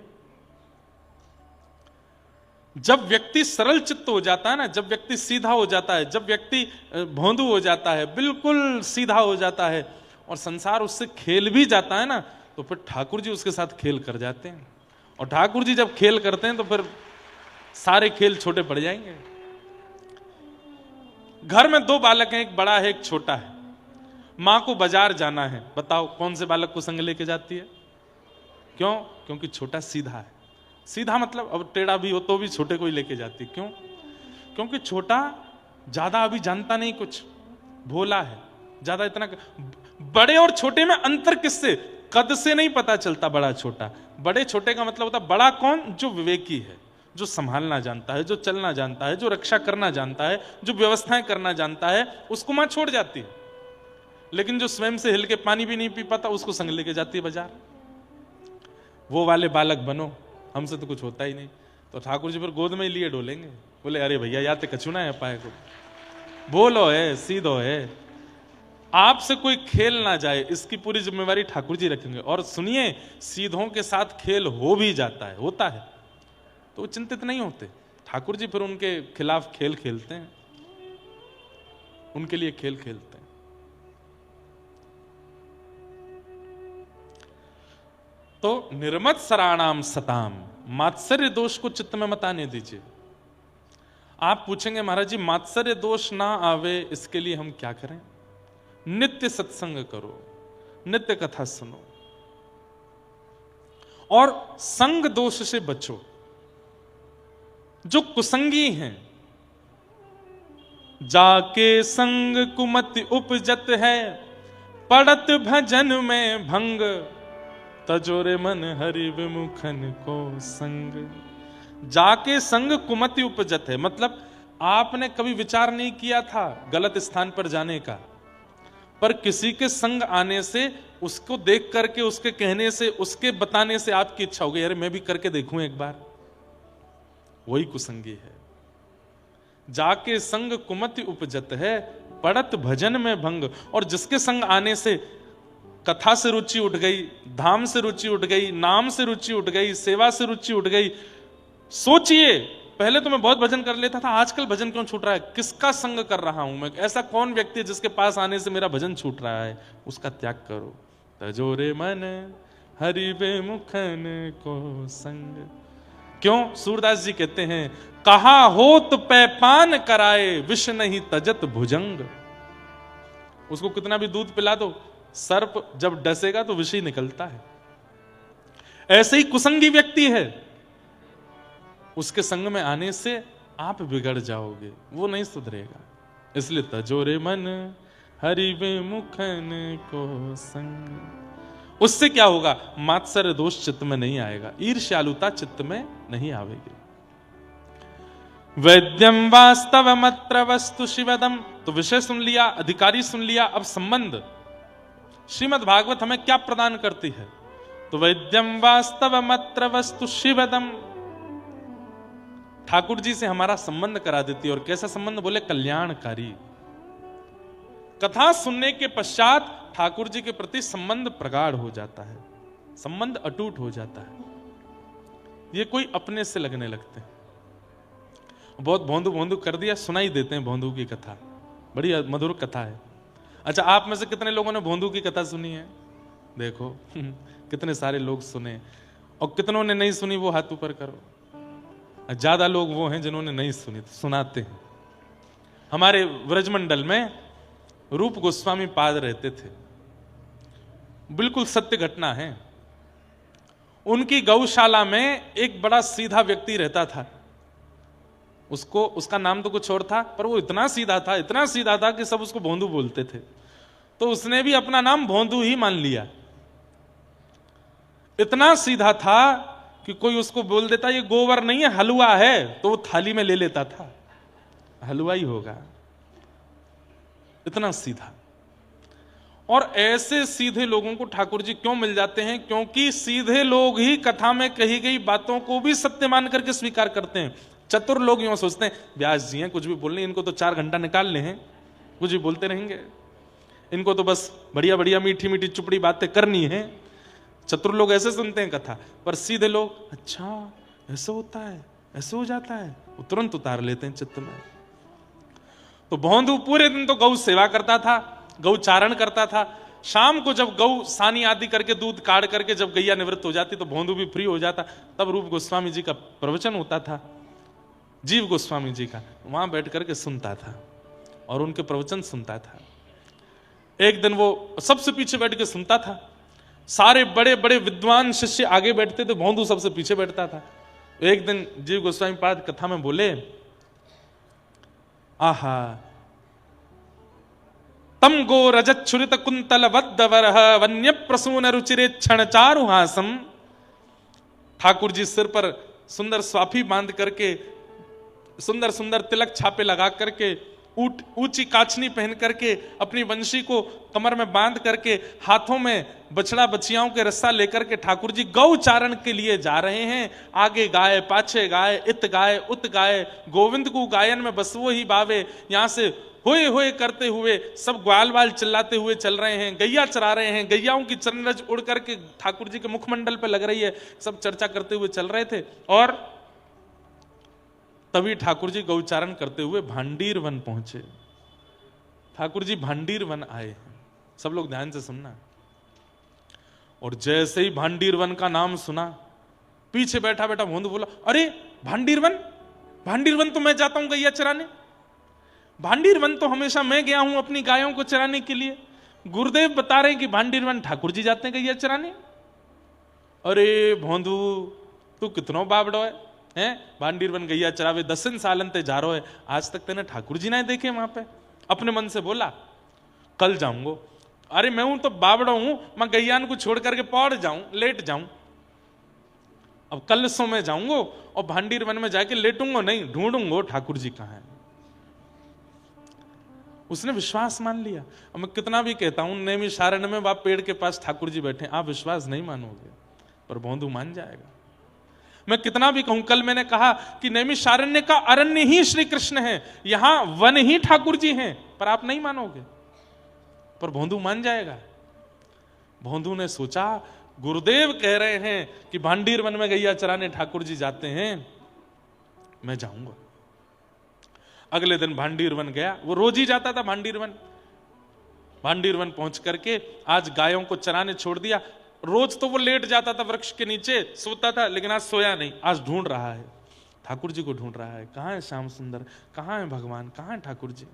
जब व्यक्ति सरल चित्त हो जाता है ना, जब व्यक्ति सीधा हो जाता है, जब व्यक्ति भोंदू हो जाता है, बिल्कुल सीधा हो जाता है और संसार उससे खेल भी जाता है ना, तो फिर ठाकुर जी उसके साथ खेल कर जाते हैं। और ठाकुर जी जब खेल करते हैं तो फिर सारे खेल छोटे पड़ जाएंगे। घर में 2 बालक हैं, एक बड़ा है एक छोटा है। मां को बाजार जाना है, बताओ कौन से बालक को संग लेके जाती है? क्यों? क्योंकि छोटा सीधा है। सीधा मतलब अब टेढ़ा भी हो तो भी छोटे को ही लेके जाती। क्यों? क्योंकि छोटा ज्यादा अभी जानता नहीं कुछ, भोला है, ज्यादा इतना। बड़े और छोटे में अंतर किससे? कद से नहीं पता चलता बड़ा छोटा। बड़े छोटे का मतलब होता बड़ा कौन? जो विवेकी है, जो संभालना जानता है, जो चलना जानता है, जो रक्षा करना जानता है, जो व्यवस्थाएं करना जानता है, उसको मां छोड़ जाती है। लेकिन जो स्वयं से हिल के पानी भी नहीं पी पाता, उसको संग लेके जाती है बाजार। वो वाले बालक बनो, हमसे तो कुछ होता ही नहीं। तो ठाकुर जी फिर गोद में ही लिए डोलेंगे, बोले अरे भैया या तो कछुना है पाए को, बोलो है सीधो है, आपसे कोई खेल ना जाए, इसकी पूरी जिम्मेवारी ठाकुर जी रखेंगे। और सुनिए, सीधों के साथ खेल हो भी जाता है, होता है, तो वो चिंतित नहीं होते। ठाकुर जी फिर उनके खिलाफ खेल खेलते हैं, उनके लिए खेल खेलते हैं। तो निर्मत सराणाम सताम, मात्सर्य दोष को चित्त में मत आने दीजिए। आप पूछेंगे महाराज जी मात्सर्य दोष ना आवे इसके लिए हम क्या करें? नित्य सत्संग करो, नित्य कथा सुनो और संग दोष से बचो। जो कुसंगी हैं, जाके संग कुमति उपजत है, पड़त भजन में भंग, तजोरे मन हरि विमुखन को संग। जाके संग कुमति उपजत है, मतलब आपने कभी विचार नहीं किया था गलत स्थान पर जाने का, पर किसी के संग आने से, उसको देख करके, उसके कहने से, उसके बताने से आपकी इच्छा हो गई अरे मैं भी करके देखूं एक बार, वही कुसंगी है। जाके संग कुमति उपजत है, पड़त भजन में भंग। और जिसके संग आने से कथा से रुचि उठ गई, धाम से रुचि उठ गई, नाम से रुचि उठ गई, सेवा से रुचि उठ गई। सोचिए, पहले तो मैं बहुत भजन कर लेता था, आजकल भजन क्यों छूट रहा है? किसका संग कर रहा हूं मैं? ऐसा कौन व्यक्ति है जिसके पास आने से मेरा भजन छूट रहा है? उसका त्याग करो। तजोरे मन हरि विमुखन को संग। क्यों? सूरदास जी कहते हैं, कहा होत पैपान कराए, विष नहीं तजत भुजंग। उसको कितना भी दूध पिला दो, सर्प जब डसेगा तो विष ही निकलता है। ऐसे ही कुसंगी व्यक्ति है, उसके संग में आने से आप बिगड़ जाओगे, वो नहीं सुधरेगा। इसलिए तजोरे मन हरि विमुखन को संग। उससे क्या होगा? मात्सर्य दोष चित्त में नहीं आएगा, ईर्ष्यालुता चित्त में नहीं आवेगी। वैद्यम वास्तव मत्र वस्तु शिवदम। तो विषय सुन लिया, अधिकारी सुन लिया, अब संबंध। श्रीमद् भागवत हमें क्या प्रदान करती है? तो वैद्यम वास्तव मत्र वस्तु शिवदम, ठाकुर जी से हमारा संबंध करा देती है। और कैसा संबंध? बोले कल्याणकारी। कथा सुनने के पश्चात ठाकुर जी के प्रति संबंध प्रगाढ़ हो जाता है, संबंध अटूट हो जाता है, ये कोई अपने से लगने लगते हैं। बहुत भोंदू भोंदू कर दिया, सुनाई देते हैं भोंदू की कथा, बड़ी मधुर कथा है। अच्छा, आप में से कितने लोगों ने भोंदू की कथा सुनी है? देखो कितने सारे लोग सुने, और कितनों ने नहीं सुनी वो हाथ ऊपर करो। ज्यादा लोग वो हैं जिन्होंने नहीं सुनी, तो सुनाते हैं। हमारे व्रजमंडल में रूप गोस्वामी पाद रहते थे, बिल्कुल सत्य घटना है। उनकी गौशाला में एक बड़ा सीधा व्यक्ति रहता था। उसका नाम तो कुछ और था, पर वो इतना सीधा था, इतना सीधा था कि सब उसको भोंदू बोलते थे। तो उसने भी अपना नाम भोंदू ही मान लिया। इतना सीधा था कि कोई उसको बोल देता ये गोबर नहीं है हलवा है, तो वो थाली में ले लेता था, हलवा ही होगा, इतना सीधा। और ऐसे सीधे लोगों को ठाकुर जी क्यों मिल जाते हैं? क्योंकि सीधे लोग ही कथा में कही गई बातों को भी सत्य मान करके स्वीकार करते हैं। चतुर लोग यूं सोचते हैं, व्यास जी हैं, कुछ भी बोलने, इनको तो 4 घंटा निकालने हैं, कुछ भी बोलते रहेंगे, इनको तो बस बढ़िया बढ़िया मीठी मीठी चुपड़ी बातें करनी है। चतुर लोग ऐसे सुनते हैं कथा, पर सीधे लोग अच्छा ऐसे होता है, ऐसे हो जाता है, वो तुरंत उतार लेते हैं चित्त में। तो भौंदू पूरे दिन तो गौ सेवा करता था, गौ चारण करता था। शाम को जब गौ सानी आदि करके दूध काढ़ करके जब गैया निवृत्त हो जाती तो भौंदू भी फ्री हो जाता। तब रूप गोस्वामी जी का प्रवचन होता था, जीव गोस्वामी जी का, वहां बैठ करके सुनता था और उनके प्रवचन सुनता था। एक दिन वो सबसे पीछे बैठ के सुनता था, सारे बड़े बड़े विद्वान शिष्य आगे बैठते थे, भौंदू सबसे पीछे बैठता था। एक दिन जीव गोस्वामी पाद कथा में बोले, आहा तम गो रजत छुरित कुंतल वद्दवरह वन्य प्रसून रुचिरे क्षण चारुहासम। ठाकुर जी सिर पर सुंदर स्वाफी बांध करके, सुंदर सुंदर तिलक छापे लगा करके, ऊंची काछनी पहन करके, अपनी वंशी को कमर में बांध करके, हाथों में बछड़ा बछियाओं के रस्सा लेकर के ठाकुर जी गौ चारण के लिए जा रहे हैं। आगे गाय, पाछे गाय, इत गाय, उत गाय, गोविंद को गायन में बसवो ही बावे। यहां से होए होए करते हुए सब ग्वाल वाल चिल्लाते हुए चल रहे हैं, गैया चरा रहे हैं, गैयाओं की चरणरज उड़ करके ठाकुर जी के मुखमंडल पे लग रही है, सब चर्चा करते हुए चल रहे थे। और तभी ठाकुर जी गौचारण करते हुए भांडीर वन पहुंचे। ठाकुर जी भांडीर वन आए, सब लोग ध्यान से सुनना। और जैसे ही भांडीर वन का नाम सुना, पीछे बैठा बैठा भौंदू बोला, अरे भांडीर वन, भांडीर वन तो मैं जाता हूं गैया चराने, भांडीर वन तो हमेशा मैं गया हूं अपनी गायों को चराने के लिए, गुरुदेव बता रहे हैं कि भांडीर वन ठाकुर जी जाते हैं गैया चराने। अरे भौंदू तू कितनो बाबड़ो है, भांडीर वन गैया चरावे 10 सालन ते जा रहो है, आज तक तेने ठाकुर जी ना देखे वहां पे। अपने मन से बोला कल जाऊंगो। अरे मैं हूं तो बाबड़ो हूं, मैं गैयान को छोड़ करके पौड़ जाऊं, लेट जाऊं। अब कल सो में जाऊंगो और भांडीर वन में जाके लेटूंगो नहीं, ढूंढूंगो ठाकुर जी कहां है। उसने विश्वास मान लिया। अब मैं कितना भी कहता हूं नैमिषारण्य में बाप पेड़ के पास ठाकुर जी बैठे, आप विश्वास नहीं मानोगे, पर भौंदू मान जाएगा। मैं कितना भी कहूं, कल मैंने कहा कि नैमिषारण्य का अरण्य ही श्री कृष्ण है, यहां वन ही ठाकुर जी हैं, पर आप नहीं मानोगे, पर भौंदू मान जाएगा। भौंदू ने सोचा गुरुदेव कह रहे हैं कि भांडीर वन में गैया चराने ठाकुर जी जाते हैं, मैं जाऊंगा। अगले दिन भांडीर वन गया, वो रोज ही जाता था भांडीर वन। भांडीर वन पहुंच करके आज गायों को चराने छोड़ दिया। रोज तो वो लेट जाता था वृक्ष के नीचे, सोता था, लेकिन आज सोया नहीं, आज ढूंढ रहा है, ठाकुर जी को ढूंढ रहा है। कहां है श्याम सुंदर, कहां है भगवान, कहां है ठाकुर जी।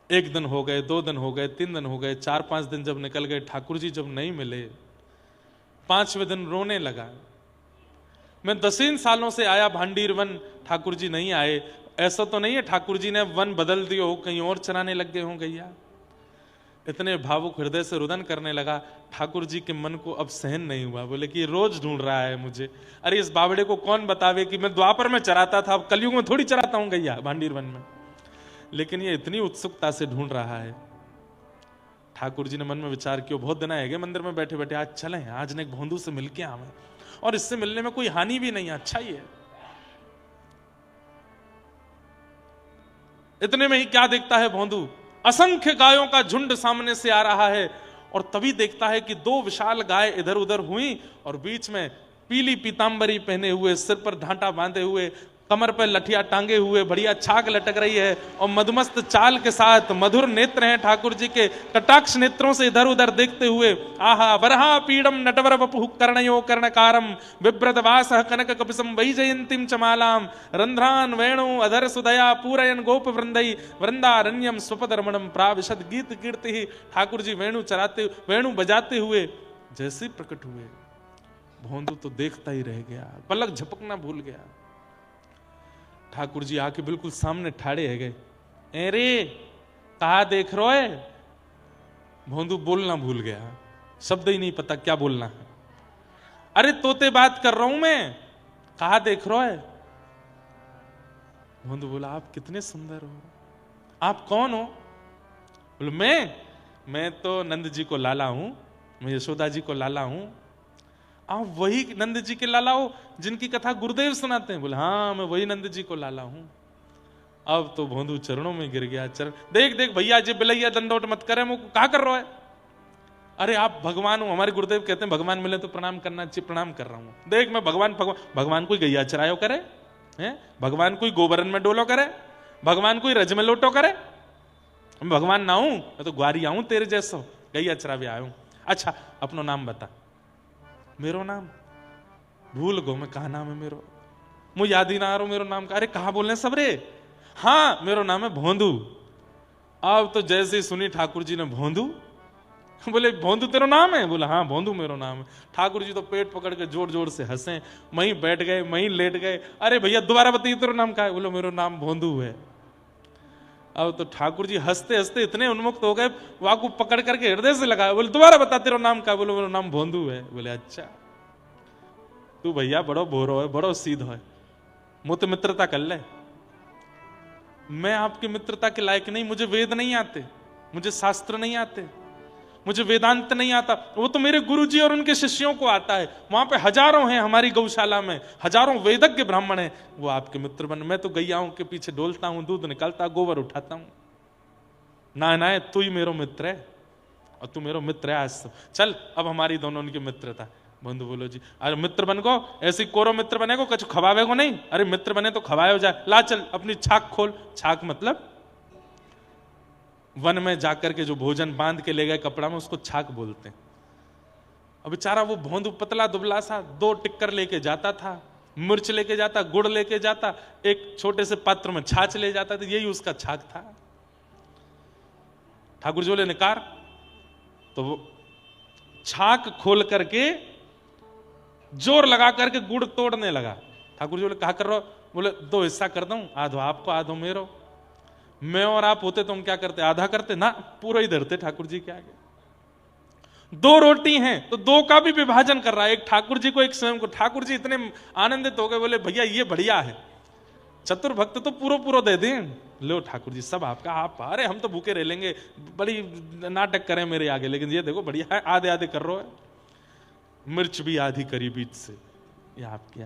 1 दिन हो गए, 2 दिन हो गए, 3 दिन हो गए, 4-5 दिन जब निकल गए, ठाकुर जी जब नहीं मिले, 5वें दिन रोने लगा। मैं 10 सालों से आया भांडीर वन, ठाकुर जी नहीं आए। ऐसा तो नहीं है ठाकुर जी ने वन बदल दिया हो, कहीं और चराने लग गए हों गैया। इतने भावुक हृदय से रुदन करने लगा। ठाकुर जी के मन को अब सहन नहीं हुआ, बोले कि रोज ढूंढ रहा है मुझे। अरे इस बावड़े को कौन बतावे कि मैं द्वापर में चराता था, अब कलयुग में थोड़ी चराता हूं गैया भांडीर वन में, लेकिन ये इतनी उत्सुकता से ढूंढ रहा है। ठाकुर जी ने मन में विचार किया, बहुत दिन आएंगे मंदिर में बैठे बैठे, आज चलें, आज ने एक भौंदू से मिलके आवे, और इससे मिलने में कोई हानि भी नहीं है, अच्छा ही है। इतने में ही क्या देखता है भौंदू, असंख्य गायों का झुंड सामने से आ रहा है, और तभी देखता है कि 2 विशाल गाय इधर उधर हुई, और बीच में पीली पीतांबरी पहने हुए, सिर पर ढांटा बांधे हुए, कमर पर लठिया टांगे हुए, बढ़िया छाग लटक रही है, और मधुमस्त चाल के साथ मधुर नेत्र हैं ठाकुर जी के, कटाक्ष नेत्रों से इधर उधर देखते हुए, आहा वरहा पीड़म नटवर वपुः कर्णयो कर्णकारम बिभ्रतवासः कनक कपिसं वैजयंतीं चमालां रंध्रान वेणु अधर सुदया पूरयन गोप वृंदई वृंदारण्यम स्वपदरमणम प्राविशद गीत कीर्ति। ठाकुर जी वेणु बजाते हुए जैसे प्रकट हुए, भौंदू तो देखता ही रह गया, पलक झपकना भूल गया। ठाकुर जी आके बिल्कुल सामने ठाड़े है गए। अरे कहा देख रहे हो है? भौंदू बोलना भूल गया, शब्द ही नहीं पता क्या बोलना है। अरे तोते बात कर रहा हूं मैं, कहा देख रहे हो है? भौंदू बोला आप कितने सुंदर हो, आप कौन हो? बोले मैं तो नंद जी को लाला हूं, मैं यशोदा जी को लाला हूं। आप वही नंद जी के लाला हो जिनकी कथा गुरुदेव सुनाते हैं? बोले हाँ, मैं वही नंद जी को लाला हूं। अब तो भोंदू चरणों में गिर गया। चरण देख देख भैया जी बिलैया दंडोट मत करे, मुझको कहा कर रहा है? अरे आप भगवान हो, हमारे गुरुदेव कहते हैं भगवान मिले तो प्रणाम करना चाहिए, प्रणाम कर रहा हूं। देख मैं भगवान कोई गैया चरायो करे हैं? भगवान कोई गोबरन में डोलो करे? भगवान कोई रज में लोटो करे? मैं भगवान ना हूं, मैं तो ग्वारी आऊं तेरे जैसो, गैया चरावे आयो। अच्छा अपनो नाम बता। मेरो नाम भूल गो, मैं कहा नाम है मेरो, मुझे याद ही ना आ रहा मेरो नाम का। अरे कहा बोलने सब रे? हाँ मेरो नाम है भोंदू। अब तो जैसे ही सुनी ठाकुर जी ने भोंदू, बोले भोंदू तेरा नाम है? बोला हाँ भोंदू मेरो नाम है। ठाकुर जी तो पेट पकड़ के जोर जोर से हंसे, वहीं बैठ गए, वहीं लेट गए। अरे भैया दोबारा बताइए तेरा नाम क्या है? बोलो मेरो नाम भोंदू है। अब तो ठाकुर जी हंसते हंसते इतने उन्मुक्त हो गए, वहां को पकड़ करके हृदय से लगाया। बोले दोबारा बता तेरा नाम क्या? बोलो मेरा नाम भोंदू है। बोले अच्छा तू भैया बड़ो भोरो है, बड़ो सीधो है, मुझे मित्रता कर ले। मैं आपकी मित्रता के लायक नहीं, मुझे वेद नहीं आते, मुझे शास्त्र नहीं आते, मुझे वेदांत नहीं आता। वो तो मेरे गुरुजी और उनके शिष्यों को आता है। वहां पे हजारों हैं, हमारी गौशाला में हजारों वेदज्ञ ब्राह्मण हैं, वो आपके मित्र बन। मैं तो गैयाओं के पीछे डोलता हूं, दूध निकालता, गोबर उठाता हूं। ना तू ही मेरो मित्र है और तू मेरो मित्र है आज तो। चल अब हमारी दोनों उनकी मित्रता। बंधु बोलो जी अरे मित्र बन को, ऐसी कोरो मित्र बने को, कछु खवावे को नहीं। अरे मित्र बने तो खवाए जाए, ला चल अपनी छाक खोल। छाक मतलब वन में जाकर के जो भोजन बांध के ले गए कपड़ा में, उसको छाक बोलते हैं। अब बेचारा वो भोंदू पतला दुबला सा 2 टिक्कर लेके जाता था, मिर्च लेके जाता, गुड़ लेके जाता, एक छोटे से पात्र में छाछ ले जाता था, यही उसका छाक था। ठाकुर जी बोले निकार, तो वो छाक खोल करके जोर लगा करके गुड़ तोड़ने लगा। ठाकुर जी बोले कहा कर रहे हो? बोले 2 हिस्सा कर दूं, आधो आपको आधो मेरो। मैं और आप होते तो हम क्या करते? आधा करते ना, पूरा ही धरते ठाकुर जी के आगे। 2 रोटी हैं तो 2 का भी विभाजन कर रहा है, एक ठाकुर जी को एक स्वयं को। ठाकुर जी इतने आनंदित हो गए, बोले भैया ये बढ़िया है, चतुर भक्त तो पूरा दे दें। लो ठाकुर जी सब आपका। आप अरे हम तो भूखे रह लेंगे, बड़ी नाटक करें मेरे आगे, लेकिन ये देखो बढ़िया है, आधे आधे कर रहे हो। मिर्च भी आधी करी बीच से, ये आपकी।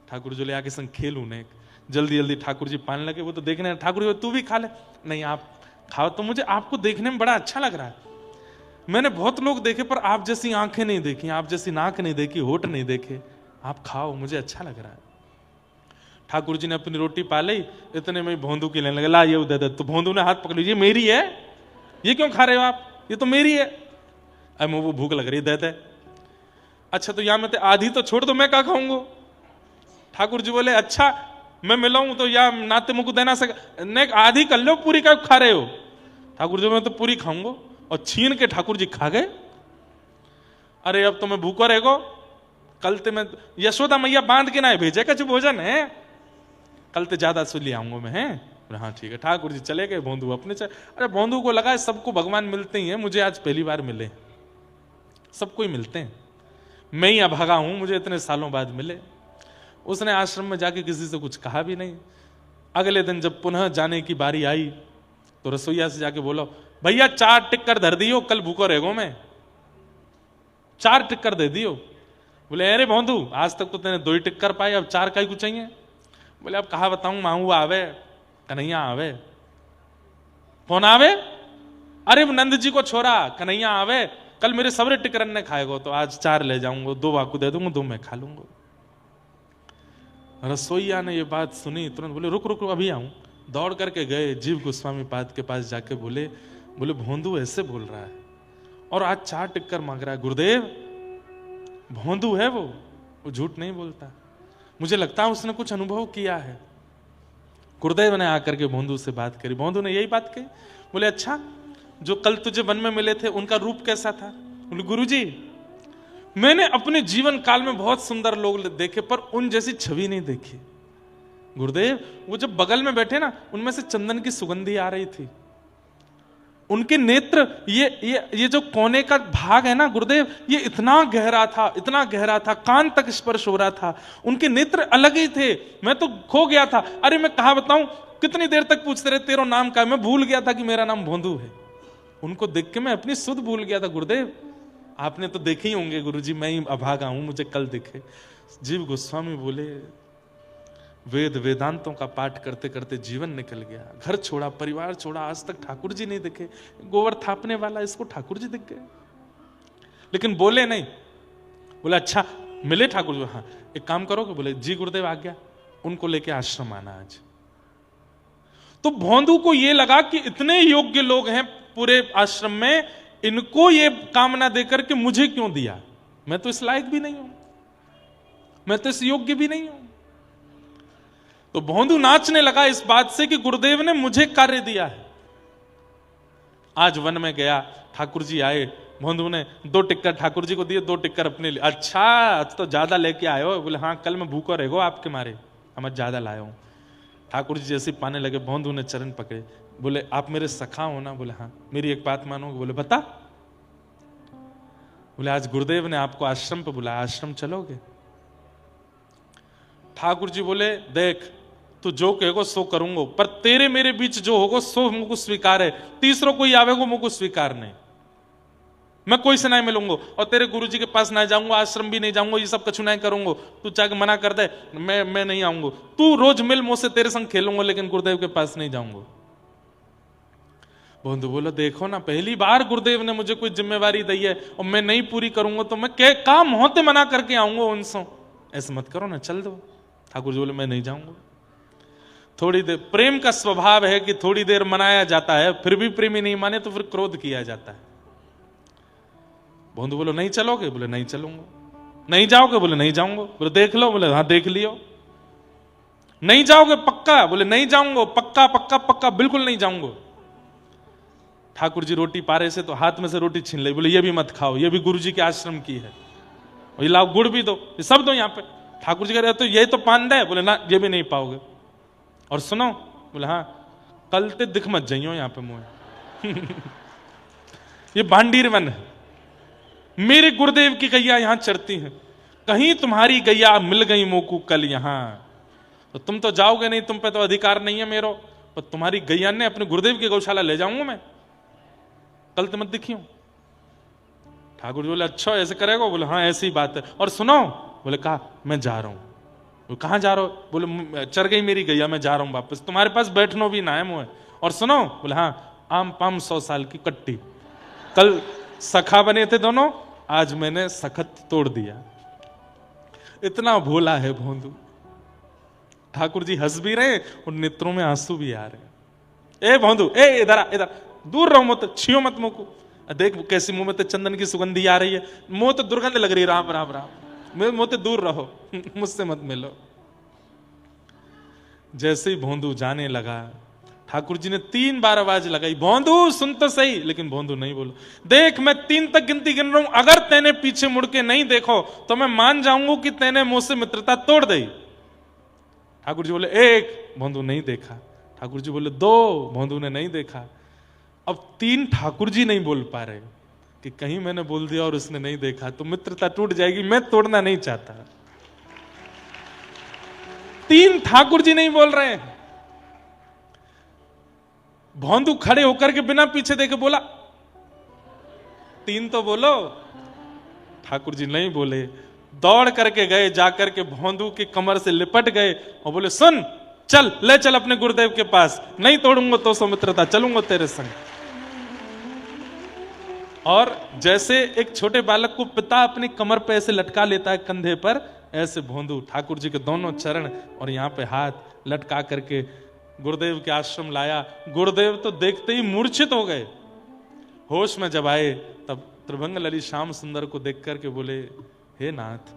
ठाकुर जी ले आके संग खेलू ने, जल्दी जल्दी ठाकुर जी पाने लगे। वो तो देखने ठाकुर जी तू भी खा ले। नहीं आप खाओ, तो मुझे आपको देखने में बड़ा अच्छा लग रहा है। मैंने बहुत लोग देखे पर आप जैसी आंखें नहीं देखी, आप जैसी नाक नहीं देखी, होठ नहीं देखे। आप खाओ, मुझे अच्छा लग रहा है। ठाकुर जी ने अपनी रोटी पा ली, इतने में भोंदू की लेने लगे, ला ये दे दे। तो भोंदू ने हाथ पकड़ ली, ये मेरी है, ये क्यों खा रहे हो आप? ये तो मेरी है। अब वो भूख लग रही, दे दे। अच्छा तो यहां में आधी तो छोड़ दो, मैं क्या खाऊंगा? ठाकुर जी बोले अच्छा मैं मिलाऊं तो या नाते मुझको देना सके, नहीं आधी कर लो, पूरी क्या खा रहे हो? ठाकुर जी मैं तो पूरी खाऊंगा। और छीन के ठाकुर जी खा गए। अरे अब तो मैं भूखा रहेगो, कल ते मैं यशोदा मैया बांध के ना भेजे कछु भोजन है, कल ते ज्यादा सुन ले आऊंगा मैं। है हाँ ठीक है। ठाकुर जी चले गए, भोंदू अपने चले। अरे भोंदू को लगा सबको भगवान मिलते ही है, मुझे आज पहली बार मिले। सबको ही मिलते हैं, मैं ही अभागा हूं, मुझे इतने सालों बाद मिले। उसने आश्रम में जाके किसी से कुछ कहा भी नहीं। अगले दिन जब पुनः जाने की बारी आई तो रसोईया से जाके बोलो भैया 4 टिक्कर धर दियो, कल भूखो रहेगो मैं। 4 टिक्कर दे दियो। बोले अरे भोंदू आज तक तो तेने 2 ही टिक्कर पाए, अब 4 का ही कुछ चाहिए? बोले अब कहा बताऊं, माहू आवे, कन्हैया आवे, कौन आवे? अरे नंद जी को छोरा कन्हैया आवे, कल मेरे सबरे टिकरन ने खाएगो, तो आज 4 ले जाऊंगा, 2 वाकू दे दूंगा, 2 मैं खा लूंगा। रसोईया ने ये बात सुनी, तुरंत बोले रुक रुक अभी आऊं। दौड़ करके गए, जीव गोस्वामी पाद के पास जाके बोले भोंदू ऐसे बोल रहा है और आज 4 टिक्कर मांग रहा है। गुरुदेव भोंदू है वो झूठ नहीं बोलता, मुझे लगता है उसने कुछ अनुभव किया है। गुरुदेव ने आकर के भोंदू से बात करी। भोंदू ने यही बात कही। बोले अच्छा जो कल तुझे वन में मिले थे उनका रूप कैसा था? बोले गुरुजी मैंने अपने जीवन काल में बहुत सुंदर लोग देखे पर उन जैसी छवि नहीं देखी। गुरुदेव वो जब बगल में बैठे ना, उनमें से चंदन की सुगंधी आ रही थी। उनके नेत्र ये जो कोने का भाग है ना गुरुदेव, ये इतना गहरा था, कान तक स्पर्श हो रहा था। उनके नेत्र अलग ही थे, मैं तो खो गया था। अरे मैं कहा बताऊं, कितनी देर तक पूछते रहे तेरा नाम क्या है, मैं भूल गया था कि मेरा नाम भोंदू है। उनको देख के मैं अपनी सुध भूल गया था। गुरुदेव आपने तो देखे ही होंगे गुरुजी, मैं ही अभागा हूं, मुझे कल दिखे। जीव गोस्वामी बोले, वेद वेदांतों का पाठ करते करते जीवन निकल गया, घर छोड़ा, परिवार छोड़ा, आज तक ठाकुर जी नहीं दिखे। गोबर थापने वाला, इसको ठाकुर जी दिख गए, लेकिन बोले नहीं। बोले अच्छा मिले ठाकुर जी? हाँ। एक काम करोगे? बोले जी गुरुदेव आ गया। उनको लेके आश्रम आना आज। तो भोंदू को ये लगा कि इतने योग्य लोग हैं पूरे आश्रम में, इनको ये कामना देकर के मुझे क्यों दिया? मैं तो इस लायक भी नहीं हूं, मैं तो इस योग्य भी नहीं हूं। तो भोंदू नाचने लगा इस बात से कि गुरुदेव ने मुझे कार्य दिया है। आज वन में गया, ठाकुर जी आए, भोंदू ने 2 टिक्कर ठाकुर जी को दिए, 2 टिक्कर अपने लिए। अच्छा आज तो ज्यादा लेके आए हो? बोले हाँ, कल मैं भूखा रहेगा आपके मारे, हम ज्यादा लाया हूं। ठाकुर जी जैसे पाने लगे, भोंदू ने चरण पकड़े, बोले आप मेरे सखा हो ना? बोले हाँ। मेरी एक बात मानोगे? बोले बता। बोले आज गुरुदेव ने आपको आश्रम पे बुलाया, आश्रम चलोगे? ठाकुर जी बोले देख, तू जो कहेगो सो करूंगा, पर तेरे मेरे बीच जो होगा सो मुझको स्वीकार है। तीसरो कोई आवेगो मुझको स्वीकार नहीं। मैं कोई से नहीं मिलूंगा और तेरे गुरुजी के पास ना जाऊंगा, आश्रम भी नहीं जाऊंगा, ये सब कछु नहीं करूंगा। तू चाहे मना कर दे, मैं नहीं आऊंगा। तू रोज मिल मुझसे, तेरे संग खेलूंगा, लेकिन गुरुदेव के पास नहीं जाऊंगा। बंधु बोला देखो ना, पहली बार गुरुदेव ने मुझे कोई जिम्मेवारी दी है और मैं नहीं पूरी करूंगा तो मैं क्या काम होते मना करके आऊंगा उनसे। ऐसा मत करो ना, चल दो। ठाकुर जी बोले मैं नहीं जाऊंगा। थोड़ी देर, प्रेम का स्वभाव है कि थोड़ी देर मनाया जाता है, फिर भी प्रेमी नहीं माने तो फिर क्रोध किया जाता है। बंधु बोलो नहीं चलोगे? बोले नहीं चलूंगा। नहीं जाओगे? बोले नहीं जाऊंगा। बोले देख लो? बोले हाँ देख लियो। नहीं जाओगे पक्का? बोले नहीं जाऊंगा, पक्का पक्का पक्का बिल्कुल नहीं जाऊंगा। ठाकुर जी रोटी पारे से तो हाथ में से रोटी छीन ले, बोले ये भी मत खाओ, ये भी गुरु जी के आश्रम की है, और ये लाओ गुड़ भी दो, ये सब दो यहाँ पे। ठाकुर जी कह रहे तो ये तो पान दे, बोले ना ये भी नहीं पाओगे। और सुनो? बोले हाँ, कल ते दिख मत जाइयो यहाँ पे मुझे। ये भांडीर वन है, मेरे गुरुदेव की गैया यहां चढ़ती हैं, कहीं तुम्हारी गैया मिल गई मोकू कल यहां तो तुम तो जाओगे नहीं, तुम पे तो अधिकार नहीं है मेरो, पर तुम्हारी गैया ने अपने गुरुदेव की गौशाला ले जाऊंगा मैं, कल तो मत दिखियो। ठाकुर जी बोले अच्छा ऐसे करेगा? बोले हाँ ऐसी बात है। और सुनो? बोले कहा मैं जा रहा हूं। कहां जा रहा हो? बोले चढ़ गई मेरी गैया, मैं जा रहा हूं वापस, तुम्हारे पास बैठनो भी ना है मुझे। और सुनो? बोले हाँ, आम पाम 100 साल की कट्टी, कल सखा बने थे दोनों, आज मैंने सखत तोड़ दिया। इतना भोला है भोंदू। ठाकुर जी हंस भी रहे और नेत्रों में आंसू भी आ रहे। ए भोंदू, ए इधर इधर, दूर रहो मत, छियो मत मुंह को। देख कैसी मुंह में तो चंदन की सुगंधी आ रही है, मुंह तो दुर्गंध लग रही है। राम राम राम, मेरे मुंह से दूर रहो, मुझसे मत मिलो। जैसे ही भोंदू जाने लगा, ठाकुर जी ने 3 बार आवाज लगाई, भोंदू सुन तो सही, लेकिन भोंदू नहीं बोला। देख मैं 3 तक गिनती गिन रहा हूं, अगर तेने पीछे मुड़ के नहीं देखो तो मैं मान जाऊंगा कि तेने मुझसे मित्रता तोड़ दी। ठाकुर जी बोले 1, भोंदू नहीं देखा। ठाकुर जी बोले 2, भोंदू ने नहीं देखा। अब 3 ठाकुर जी नहीं बोल पा रहे कि कहीं मैंने बोल दिया और उसने नहीं देखा तो मित्रता टूट जाएगी, मैं तोड़ना नहीं चाहता। 3 ठाकुर जी नहीं बोल रहे हैं। भोंदू खड़े होकर के बिना पीछे देखे बोला 3 तो बोलो। ठाकुर जी नहीं बोले, दौड़ करके गए, जाकर के भोंदू की कमर से लिपट गए और बोले सुन, चल ले चल अपने गुरुदेव के पास, नहीं तोड़ूंगा तो समित्रता, चलूंगा तेरे संग। और जैसे एक छोटे बालक को पिता अपनी कमर पे ऐसे लटका लेता है कंधे पर, ऐसे भोंदू ठाकुर जी के दोनों चरण और यहां पे हाथ लटका करके गुरुदेव के आश्रम लाया। गुरुदेव तो देखते ही मूर्छित हो गए। होश में जब आए तब त्रिभंग ललित श्याम सुंदर को देख करके बोले हे नाथ,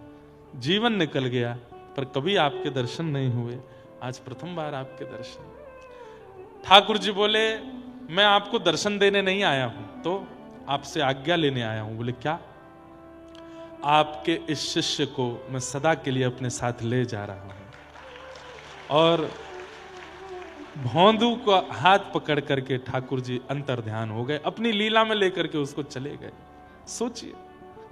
जीवन निकल गया पर कभी आपके दर्शन नहीं हुए, आज प्रथम बार आपके दर्शन। ठाकुर जी बोले मैं आपको दर्शन देने नहीं आया हूं, तो आपसे आज्ञा लेने आया हूं। बोले क्या? आपके इस शिष्य को मैं सदा के लिए अपने साथ ले जा रहा हूं। और भोंदू को हाथ पकड़ करके ठाकुर जी अंतर ध्यान हो गए, अपनी लीला में लेकर के उसको चले गए। सोचिए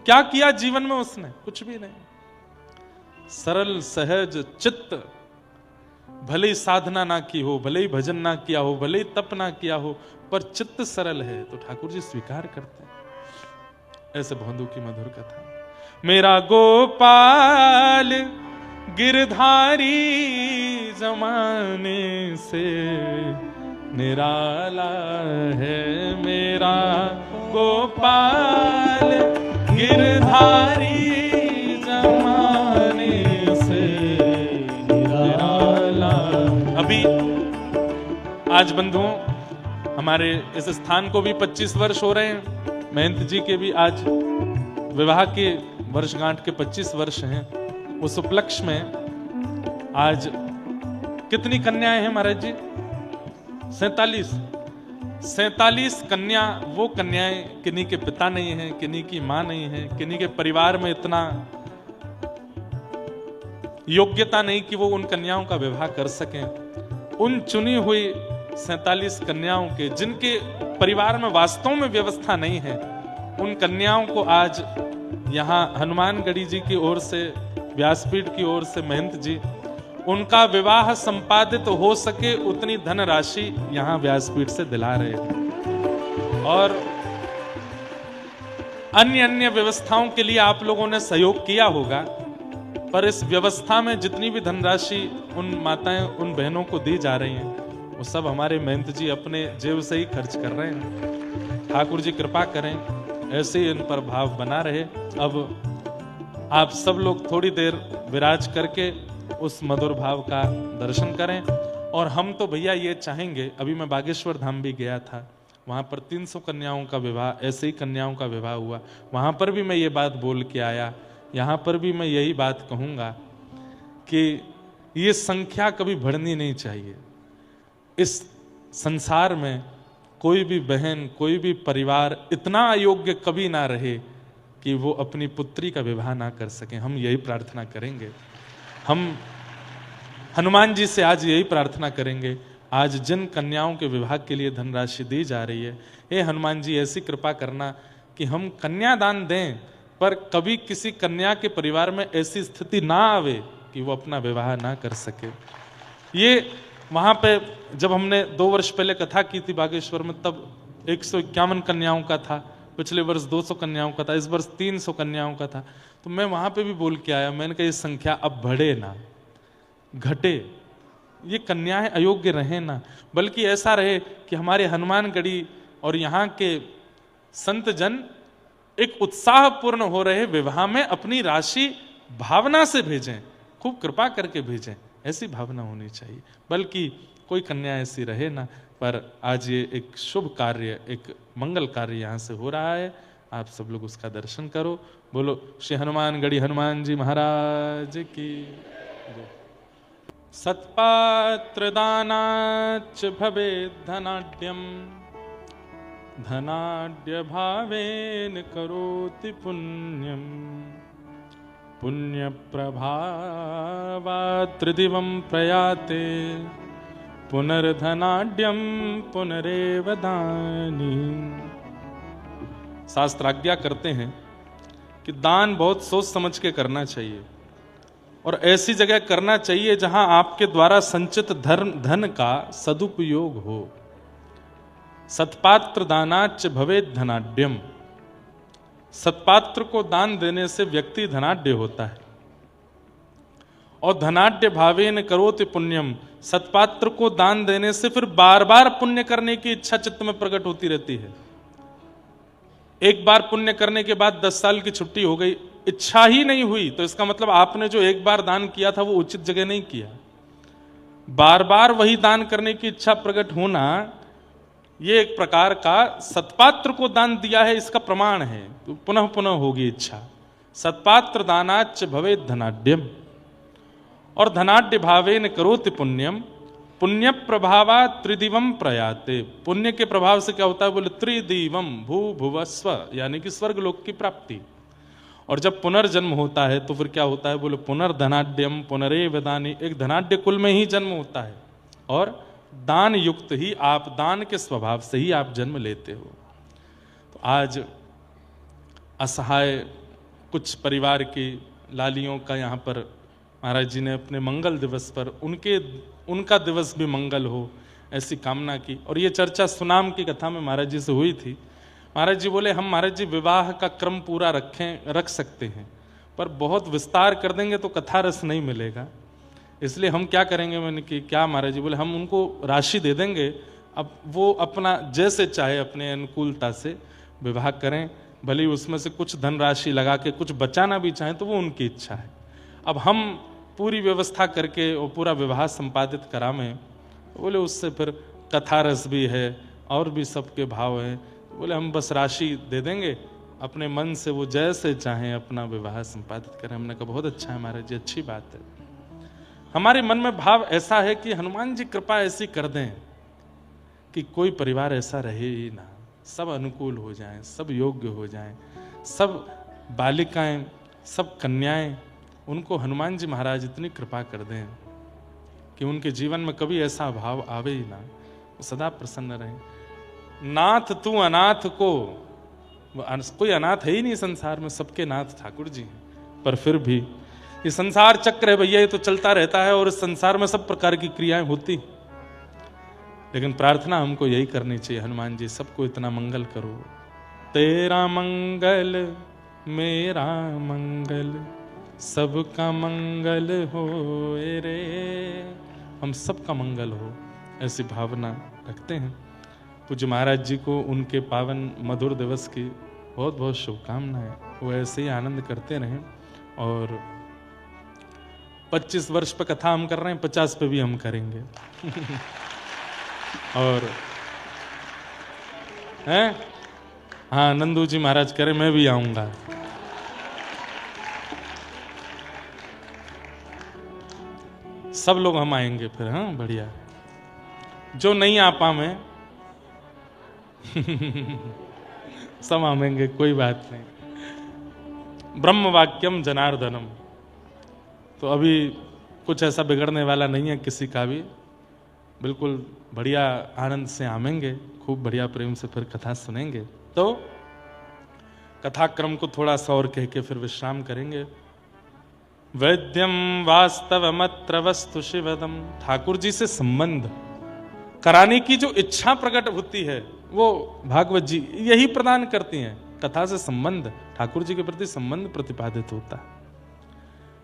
क्या किया जीवन में उसने? कुछ भी नहीं। सरल सहज चित्त, भले ही साधना ना की हो, भले ही भजन ना किया हो, भले ही तप ना किया हो, पर चित्त सरल है तो ठाकुर जी स्वीकार करते हैं। ऐसे भौंदू की मधुर कथा। मेरा गोपाल गिरधारी जमाने से निराला है, मेरा गोपाल गिरधारी जमाने से निराला। अभी आज बंधुओं हमारे इस स्थान को भी 25 वर्ष हो रहे हैं। महंत जी के भी आज विवाह के वर्षगांठ के 25 वर्ष हैं। उस उपलक्ष्य में आज कितनी कन्याएं हैं महाराज जी? 47 कन्या। वो कन्याएं किन्हीं के पिता नहीं हैं, किन्हीं की मां नहीं है, किन्हीं के परिवार में इतना योग्यता नहीं कि वो उन कन्याओं का विवाह कर सकें। उन चुनी हुई 47 कन्याओं के, जिनके परिवार में वास्तव में व्यवस्था नहीं है, उन कन्याओं को आज यहाँ हनुमानगढ़ी जी की ओर से, व्यासपीठ की ओर से महंत जी उनका विवाह संपादित हो सके उतनी धनराशि यहाँ व्यासपीठ से दिला रहे हैं। और अन्य अन्य व्यवस्थाओं के लिए आप लोगों ने सहयोग किया होगा, पर इस व्यवस्था में जितनी भी धनराशि उन माताएं, उन बहनों को दी जा रही हैं, वो सब हमारे महंत जी अपने जेब से ही खर्च कर रहे हैं। ठाकुर जी कृपा करें, ऐसे ही इन पर भाव बना रहे। अब आप सब लोग थोड़ी देर विराज करके उस मधुर भाव का दर्शन करें। और हम तो भैया ये चाहेंगे, अभी मैं बागेश्वर धाम भी गया था, वहाँ पर 300 कन्याओं का विवाह, ऐसे ही कन्याओं का विवाह हुआ। वहाँ पर भी मैं ये बात बोल के आया, यहाँ पर भी मैं यही बात कहूँगा कि ये संख्या कभी बढ़नी नहीं चाहिए। इस संसार में कोई भी बहन, कोई भी परिवार इतना अयोग्य कभी ना रहे कि वो अपनी पुत्री का विवाह ना कर सके। हम यही प्रार्थना करेंगे। हम हनुमान जी से आज यही प्रार्थना करेंगे। आज जिन कन्याओं के विवाह के लिए धनराशि दी जा रही है, हे हनुमान जी ऐसी कृपा करना कि हम कन्यादान दें, पर कभी किसी कन्या के परिवार में ऐसी स्थिति ना आवे कि वो अपना विवाह ना कर सके। ये वहाँ पे जब हमने 2 वर्ष पहले कथा की थी बागेश्वर में, तब 151 कन्याओं का था, पिछले वर्ष 200 कन्याओं का था, इस वर्ष 300 कन्याओं का था। तो मैं वहाँ पे भी बोल के आया, मैंने कहा ये संख्या अब बढ़े ना घटे, ये कन्याएं अयोग्य रहे ना, बल्कि ऐसा रहे कि हमारे हनुमानगढ़ी और यहाँ के संत जन एक उत्साहपूर्ण हो रहे विवाह में अपनी राशि भावना से भेजें, खूब कृपा करके भेजें। ऐसी भावना होनी चाहिए, बल्कि कोई कन्या ऐसी रहे ना। पर आज ये एक शुभ कार्य, एक मंगल कार्य यहाँ से हो रहा है। आप सब लोग उसका दर्शन करो। बोलो श्री हनुमानगढ़ी हनुमान जी महाराज की जय। सत्पात्र दानाच भवेद् धनाढ्यम, धनाढ्य भावेन करोति पुण्यम, पुण्य प्रभावात् त्रिदिवं प्रयाते, पुनर्धनाढ्यम पुनरेव दानी। शास्त्र आज्ञा करते हैं कि दान बहुत सोच समझ के करना चाहिए, और ऐसी जगह करना चाहिए जहां आपके द्वारा संचित धन का सदुपयोग हो। सत्पात्र दानाच भवेद् धनाढ्यम, सत्पात्र को दान देने से व्यक्ति धनाढ्य होता है। और धनाढ्य भावेन करोति पुण्यम, सत्पात्र को दान देने से फिर बार बार पुण्य करने की इच्छा चित्त में प्रकट होती रहती है। एक बार पुण्य करने के बाद 10 साल की छुट्टी हो गई, इच्छा ही नहीं हुई, तो इसका मतलब आपने जो एक बार दान किया था वो उचित जगह नहीं किया। बार बार वही दान करने की इच्छा प्रकट होना, ये एक प्रकार का सत्पात्र को दान दिया है इसका प्रमाण है। तो पुनः पुनः होगी इच्छा। सत्पात्र दानाच भवेद् धनाढ्यम, और धनाढ्य भावेन करोति पुण्यम, पुण्य प्रभावा त्रिदिवम प्रयाते। पुण्य के प्रभाव से क्या होता है? बोले त्रिदिवम, भू भुवस्व, यानी कि स्वर्ग लोक की प्राप्ति। और जब पुनर्जन्म होता है तो फिर क्या होता है? बोले पुनर्धनाढ्यम पुनरेव दानी, एक धनाढ्य कुल में ही जन्म होता है, और दान युक्त ही आप, दान के स्वभाव से ही आप जन्म लेते हो। तो आज असहाय कुछ परिवार की लालियों का यहाँ पर महाराज जी ने अपने मंगल दिवस पर उनके उनका दिवस भी मंगल हो, ऐसी कामना की। और ये चर्चा सुनाम की कथा में महाराज जी से हुई थी। महाराज जी बोले, हम महाराज जी विवाह का क्रम पूरा रख सकते हैं, पर बहुत विस्तार कर देंगे तो कथा रस नहीं मिलेगा, इसलिए हम क्या करेंगे। मैंने कि क्या महाराज जी बोले, हम उनको राशि दे देंगे, अब वो अपना जैसे चाहे अपने अनुकूलता से विवाह करें, भले ही उसमें से कुछ धनराशि लगा के कुछ बचाना भी चाहें तो वो उनकी इच्छा है। अब हम पूरी व्यवस्था करके वो पूरा विवाह संपादित करावें, बोले उससे फिर कथा रस भी है और भी सबके भाव हैं। बोले हम बस राशि दे देंगे, अपने मन से वो जैसे चाहें अपना विवाह संपादित करें। हमने कहा बहुत अच्छा है महाराज जी, अच्छी बात है। हमारे मन में भाव ऐसा है कि हनुमान जी कृपा ऐसी कर दें कि कोई परिवार ऐसा रहे ही ना, सब अनुकूल हो जाएं, सब योग्य हो जाएं, सब बालिकाएं, सब कन्याएं, उनको हनुमान जी महाराज इतनी कृपा कर दें कि उनके जीवन में कभी ऐसा भाव आवे ही ना, वो सदा प्रसन्न रहे। नाथ तू अनाथ को, कोई अनाथ है ही नहीं संसार में, सबके नाथ ठाकुर जी हैं। पर फिर भी ये संसार चक्र है भैया, ये तो चलता रहता है और इस संसार में सब प्रकार की क्रियाएं होती, लेकिन प्रार्थना हमको यही करनी चाहिए, हनुमान जी सबको इतना मंगल करो। तेरा मंगल मेरा मंगल सबका मंगल हो रे, हम सबका मंगल हो, ऐसी भावना रखते हैं। पूज्य महाराज जी को उनके पावन मधुर दिवस की बहुत बहुत शुभकामनाएं। वो ऐसे ही आनंद करते रहें। और 25 वर्ष पे कथा हम कर रहे हैं, 50 पे भी हम करेंगे। और हैं, हाँ नंदू जी महाराज करे, मैं भी आऊंगा। सब लोग हम आएंगे फिर, हाँ बढ़िया। जो नहीं आ पावे सब आएंगे, कोई बात नहीं। ब्रह्म वाक्यम जनार्दनम, तो अभी कुछ ऐसा बिगड़ने वाला नहीं है किसी का भी, बिल्कुल बढ़िया आनंद से आमेंगे, खूब बढ़िया प्रेम से फिर कथा सुनेंगे। तो कथा क्रम को थोड़ा सा और कह के फिर विश्राम करेंगे। वैद्यम वास्तवमत्र वस्तु शिवदम, ठाकुर जी से संबंध कराने की जो इच्छा प्रकट होती है वो भागवत जी यही प्रदान करती हैं। कथा से संबंध, ठाकुर जी के प्रति संबंध प्रतिपादित होता है,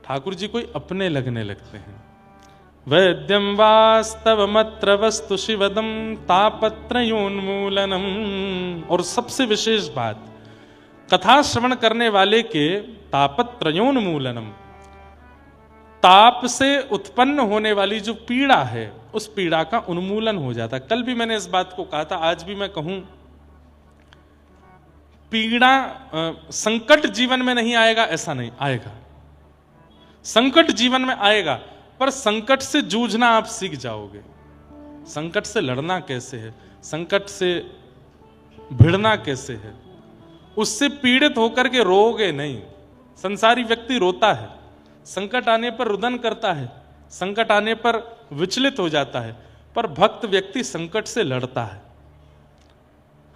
ठाकुर जी कोई अपने लगने लगते हैं। वैद्यम वास्तवमत्र वस्तु शिवदम तापत्रयोन्मूलनम, और सबसे विशेष बात, कथा श्रवण करने वाले के तापत्रयोन्मूलनम, ताप से उत्पन्न होने वाली जो पीड़ा है उस पीड़ा का उन्मूलन हो जाता है। कल भी मैंने इस बात को कहा था, आज भी मैं कहूं, पीड़ा संकट जीवन में नहीं आएगा ऐसा नहीं, आएगा संकट जीवन में आएगा, पर संकट से जूझना आप सीख जाओगे। संकट से लड़ना कैसे है, संकट से भिड़ना कैसे है, उससे पीड़ित होकर के रोओगे नहीं। संसारी व्यक्ति रोता है, संकट आने पर रुदन करता है, संकट आने पर विचलित हो जाता है, पर भक्त व्यक्ति संकट से लड़ता है।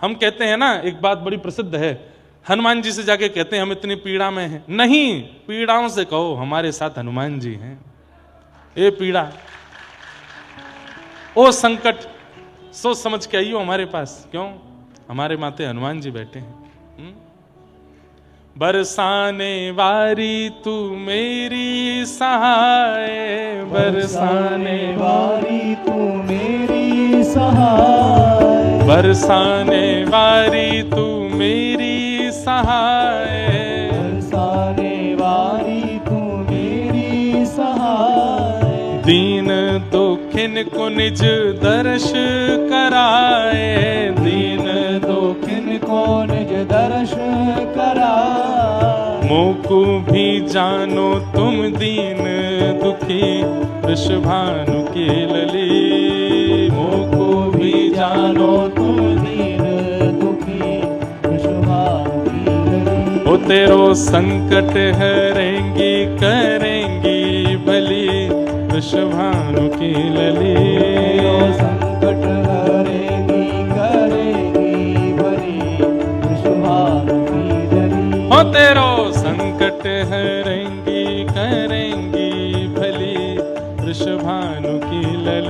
हम कहते हैं ना, एक बात बड़ी प्रसिद्ध है, हनुमान जी से जाके कहते हैं हम इतनी पीड़ा में हैं। नहीं, पीड़ाओं से कहो हमारे साथ हनुमान जी हैं। ए पीड़ा, ओ संकट, सोच समझ के आइयो हमारे पास, क्यों? हमारे माथे हनुमान जी बैठे हैं। बरसाने वारी तू मेरी सहाय, बरसाने वारी तू मेरी सहाय, बरसाने वारी तू मेरी सहाय, बरसाने वारी तू मेरी सहाय, दीन दुखिन को निज दर्श कराए, दीन दुखिन को निज दर्श कराए, मोकु भी जानो तुम दीन दुखी वृषभानु की लली, मोको भी जानो तुम दीन दुखी वृषभानु की लली, ओ तेरो संकट हरेंगी करेंगी भली वृषभानु की लली, तेरो संकट हरेंगी करेंगी भली वृषभानु की लली, ओ तेरो संकट हरेंगी करेंगी भली वृषभानु की लली।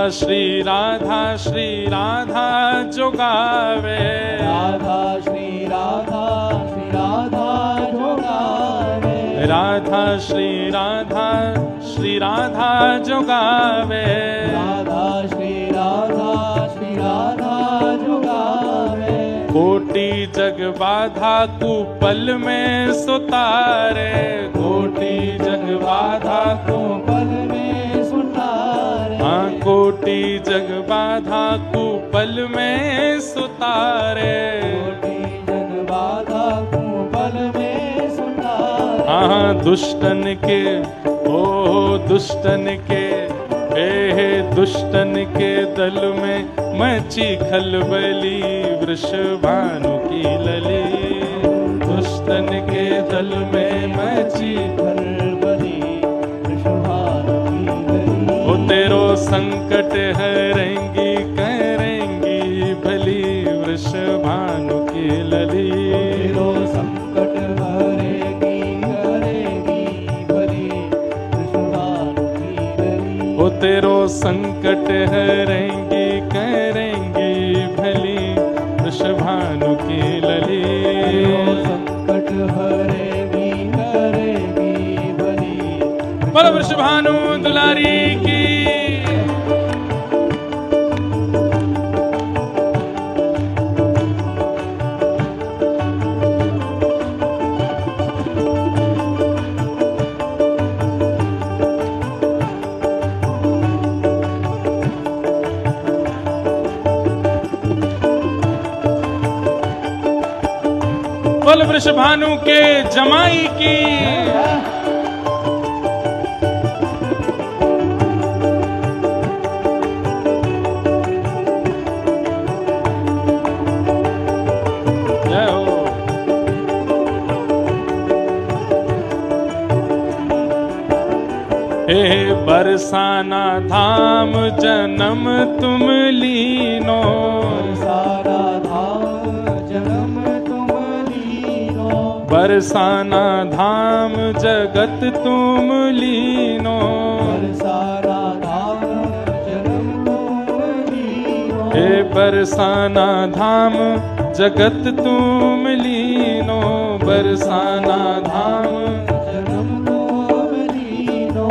श्री राधा जो गावे, राधा श्री राधा जो गावे, राधा श्री राधा जो गावे, राधा श्री राधा जो गावे। कोटि जग बाधा कुपल में सुतारे, कोटि जग बाधा पल में सुतारे, हाँ कोटि जग बाधा कुपल में सुतारे, कोटि जग बाधा पल में सुतारे। हाँ दुष्टन के ओ दुष्टन के दुष्टन के दल में मची खलबली, वृषभानु की लली, दुष्टन के दल में मची खलबली, वृषभानु की लली। वो तेरो संकट हरेंगी करेंगी भली, वृषभानु की लली, तेरो संकट हरेगी करेगी भली, वृषभानु की लली। वो तेरो संकट हरेंगी करेंगी भली, वृषभानु की लली, तेरो संकट हरेगी करेगी भली। बोल वृषभानु दुलारी की। बोल वृषभानु के जमाई की। जय हो। हे बरसाना धाम जन्म तुम लीनो, सारा धाम जन्म तुम लीनो, बरसाना धाम जगत तुम लीनो, सारा धाम जन्म तुम लीनो। हे बरसाना धाम जगत तुम लीनो, बरसाना धाम जन्म तुम लीनो।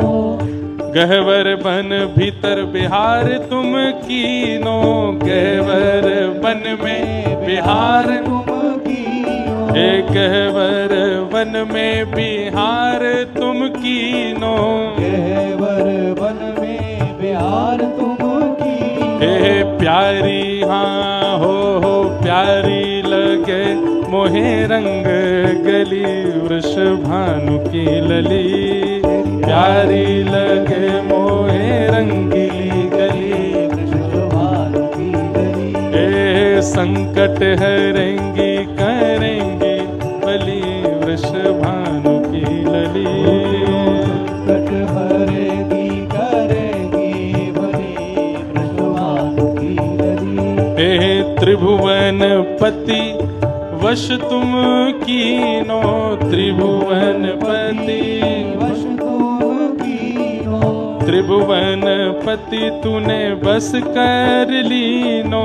गहवर बन भीतर बिहार तुम कीनो, गहवर बन में बिहार तुम कीनो, हे गहवर वन में बिहार तुम कीनो, गहवर वन में बिहार तुम कीनो। हे प्यारी हाँ हो प्यारी लगे मोहे रंग गली, वृषभानु की लली, प्यारी लगे मोहे रंगीली गली, वृषभानु की लली। हे संकट हरेंगी करेंगी भली, वृषभानु की लली, संकट हरेगी करेगी भली, वृषभानु की लली। हे त्रिभुवन पति वश तुम कीनो, त्रिभुवन पति वश तुम कीनो, त्रिभुवन पति तूने बस कर लीनो,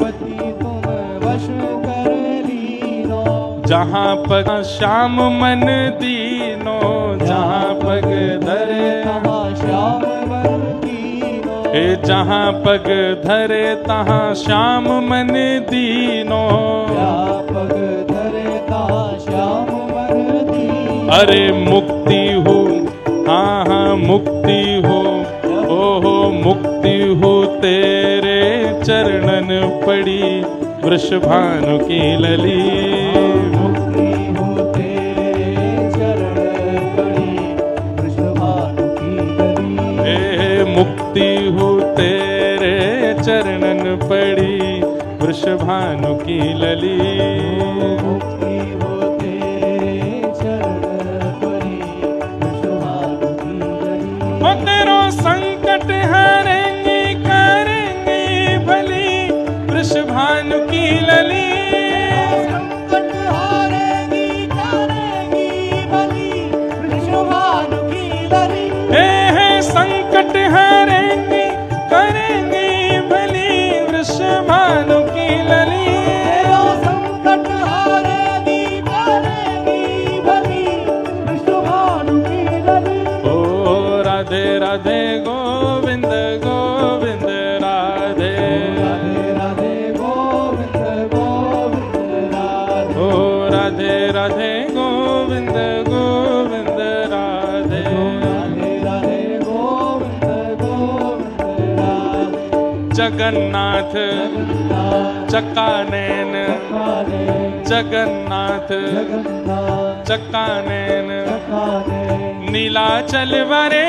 पति तुम वश कर लीनो। जहाँ पग श्याम मन दीनो, जहाँ पग धरे तहाँ श्याम मन दीनो, हे जहाँ पग धरे तहाँ श्याम मन दीनो, जहाँ पग धरे तहाँ श्याम मन दीनो। अरे मुक्ति हो हाँ मुक्ति हो ओहो मुक्ति हो तेरे चरणन पड़ी, वृषभानु की लली, मुक्ति हो तेरे चरण पड़ी, वृषभानु की लली। हे मुक्ति हो तेरे चरणन पड़ी, वृषभानु की लली, मुक्ति हो तेरे चरण पड़ी, वृषभानु की लली। वो तेरो संकट हरेंगी करेंगी भली, वृषभानु की लली, संकट हारेगी करेगी भली, वृषभानु की लली। हे संकट हरेंगी जगन्नाथ जगन्नाथ चक्कानैन काले जगन्नाथ जगन्नाथ चक्कानैन काले नीलाचल वरे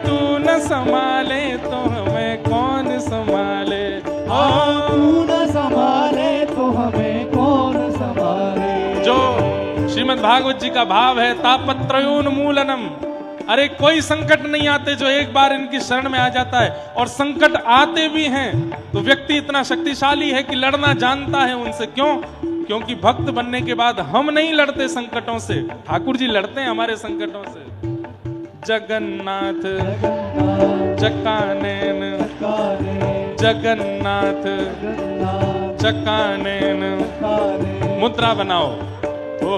तू न संभाले तो हमें कौन संभाले। तू न संभाले तो हमें कौन संभाले। जो श्रीमद् भागवत जी का भाव है, तापत्रयोन्मूलनम। अरे कोई संकट नहीं आते जो एक बार इनकी शरण में आ जाता है, और संकट आते भी हैं तो व्यक्ति इतना शक्तिशाली है कि लड़ना जानता है उनसे। क्यों? क्योंकि भक्त बनने के बाद हम नहीं लड़ते संकटों से, ठाकुर जी लड़ते हैं हमारे संकटों से। जगन्नाथ चक्कानैन जगन्नाथ चक्कानैन। मुद्रा बनाओ। ओ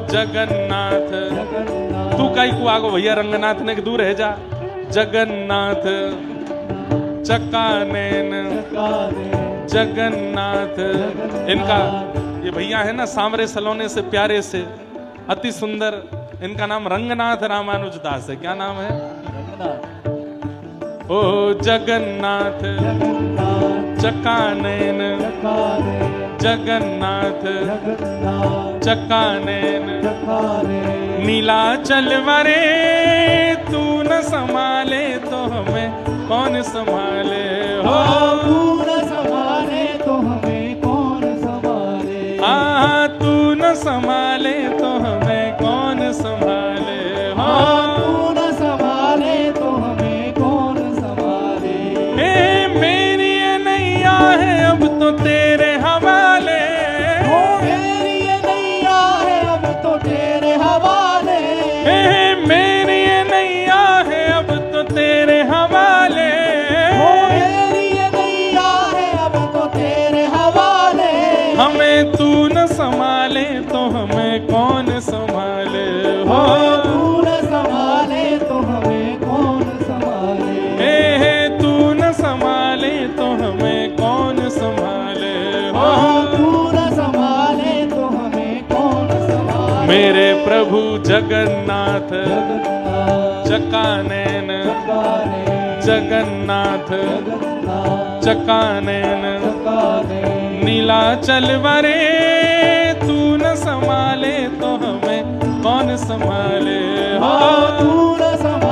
जगन्नाथ तू काई को आगो भैया रंगनाथ ने दूर है जा। जगन्नाथ चक्कानैन जगन्नाथ। इनका ये भैया है ना, सांवरे सलोने से प्यारे से अति सुंदर, इनका नाम रंगनाथ रामानुज दास है। क्या नाम है? ओ जगन्नाथ चक्कानैन जगन्नाथ चक्कानैन नीलाचल वरे तू न संभाले तो हमें कौन संभाले। हो तू न संभाले तो हमें कौन संभाले। तू न संभाले तो हमें कौन संभाले। हो तू न संभाले तो हमें कौन संभाले। मेरी ये नैया है अब तो तेरे हवाले। मेरी ये नैया है अब तो तेरे हवाले। मेरी ये नैया है अब तो तेरे हवाले। मेरी ये नैया है अब तो तेरे हवाले। हमें तू न संभाले तो हमें कौन संभाले। हो तू न संभाले तो हमें कौन संभाले। तू न संभाले तो हमें कौन संभाले। हो तू न संभाले तो हमें कौन संभाले। मेरे प्रभु जगन्नाथ चक्कानैन जगन्नाथ चक्कानैन नीलाचल वरे तू न संभाले तो हमें कौन संभाले। हो तू न संभाले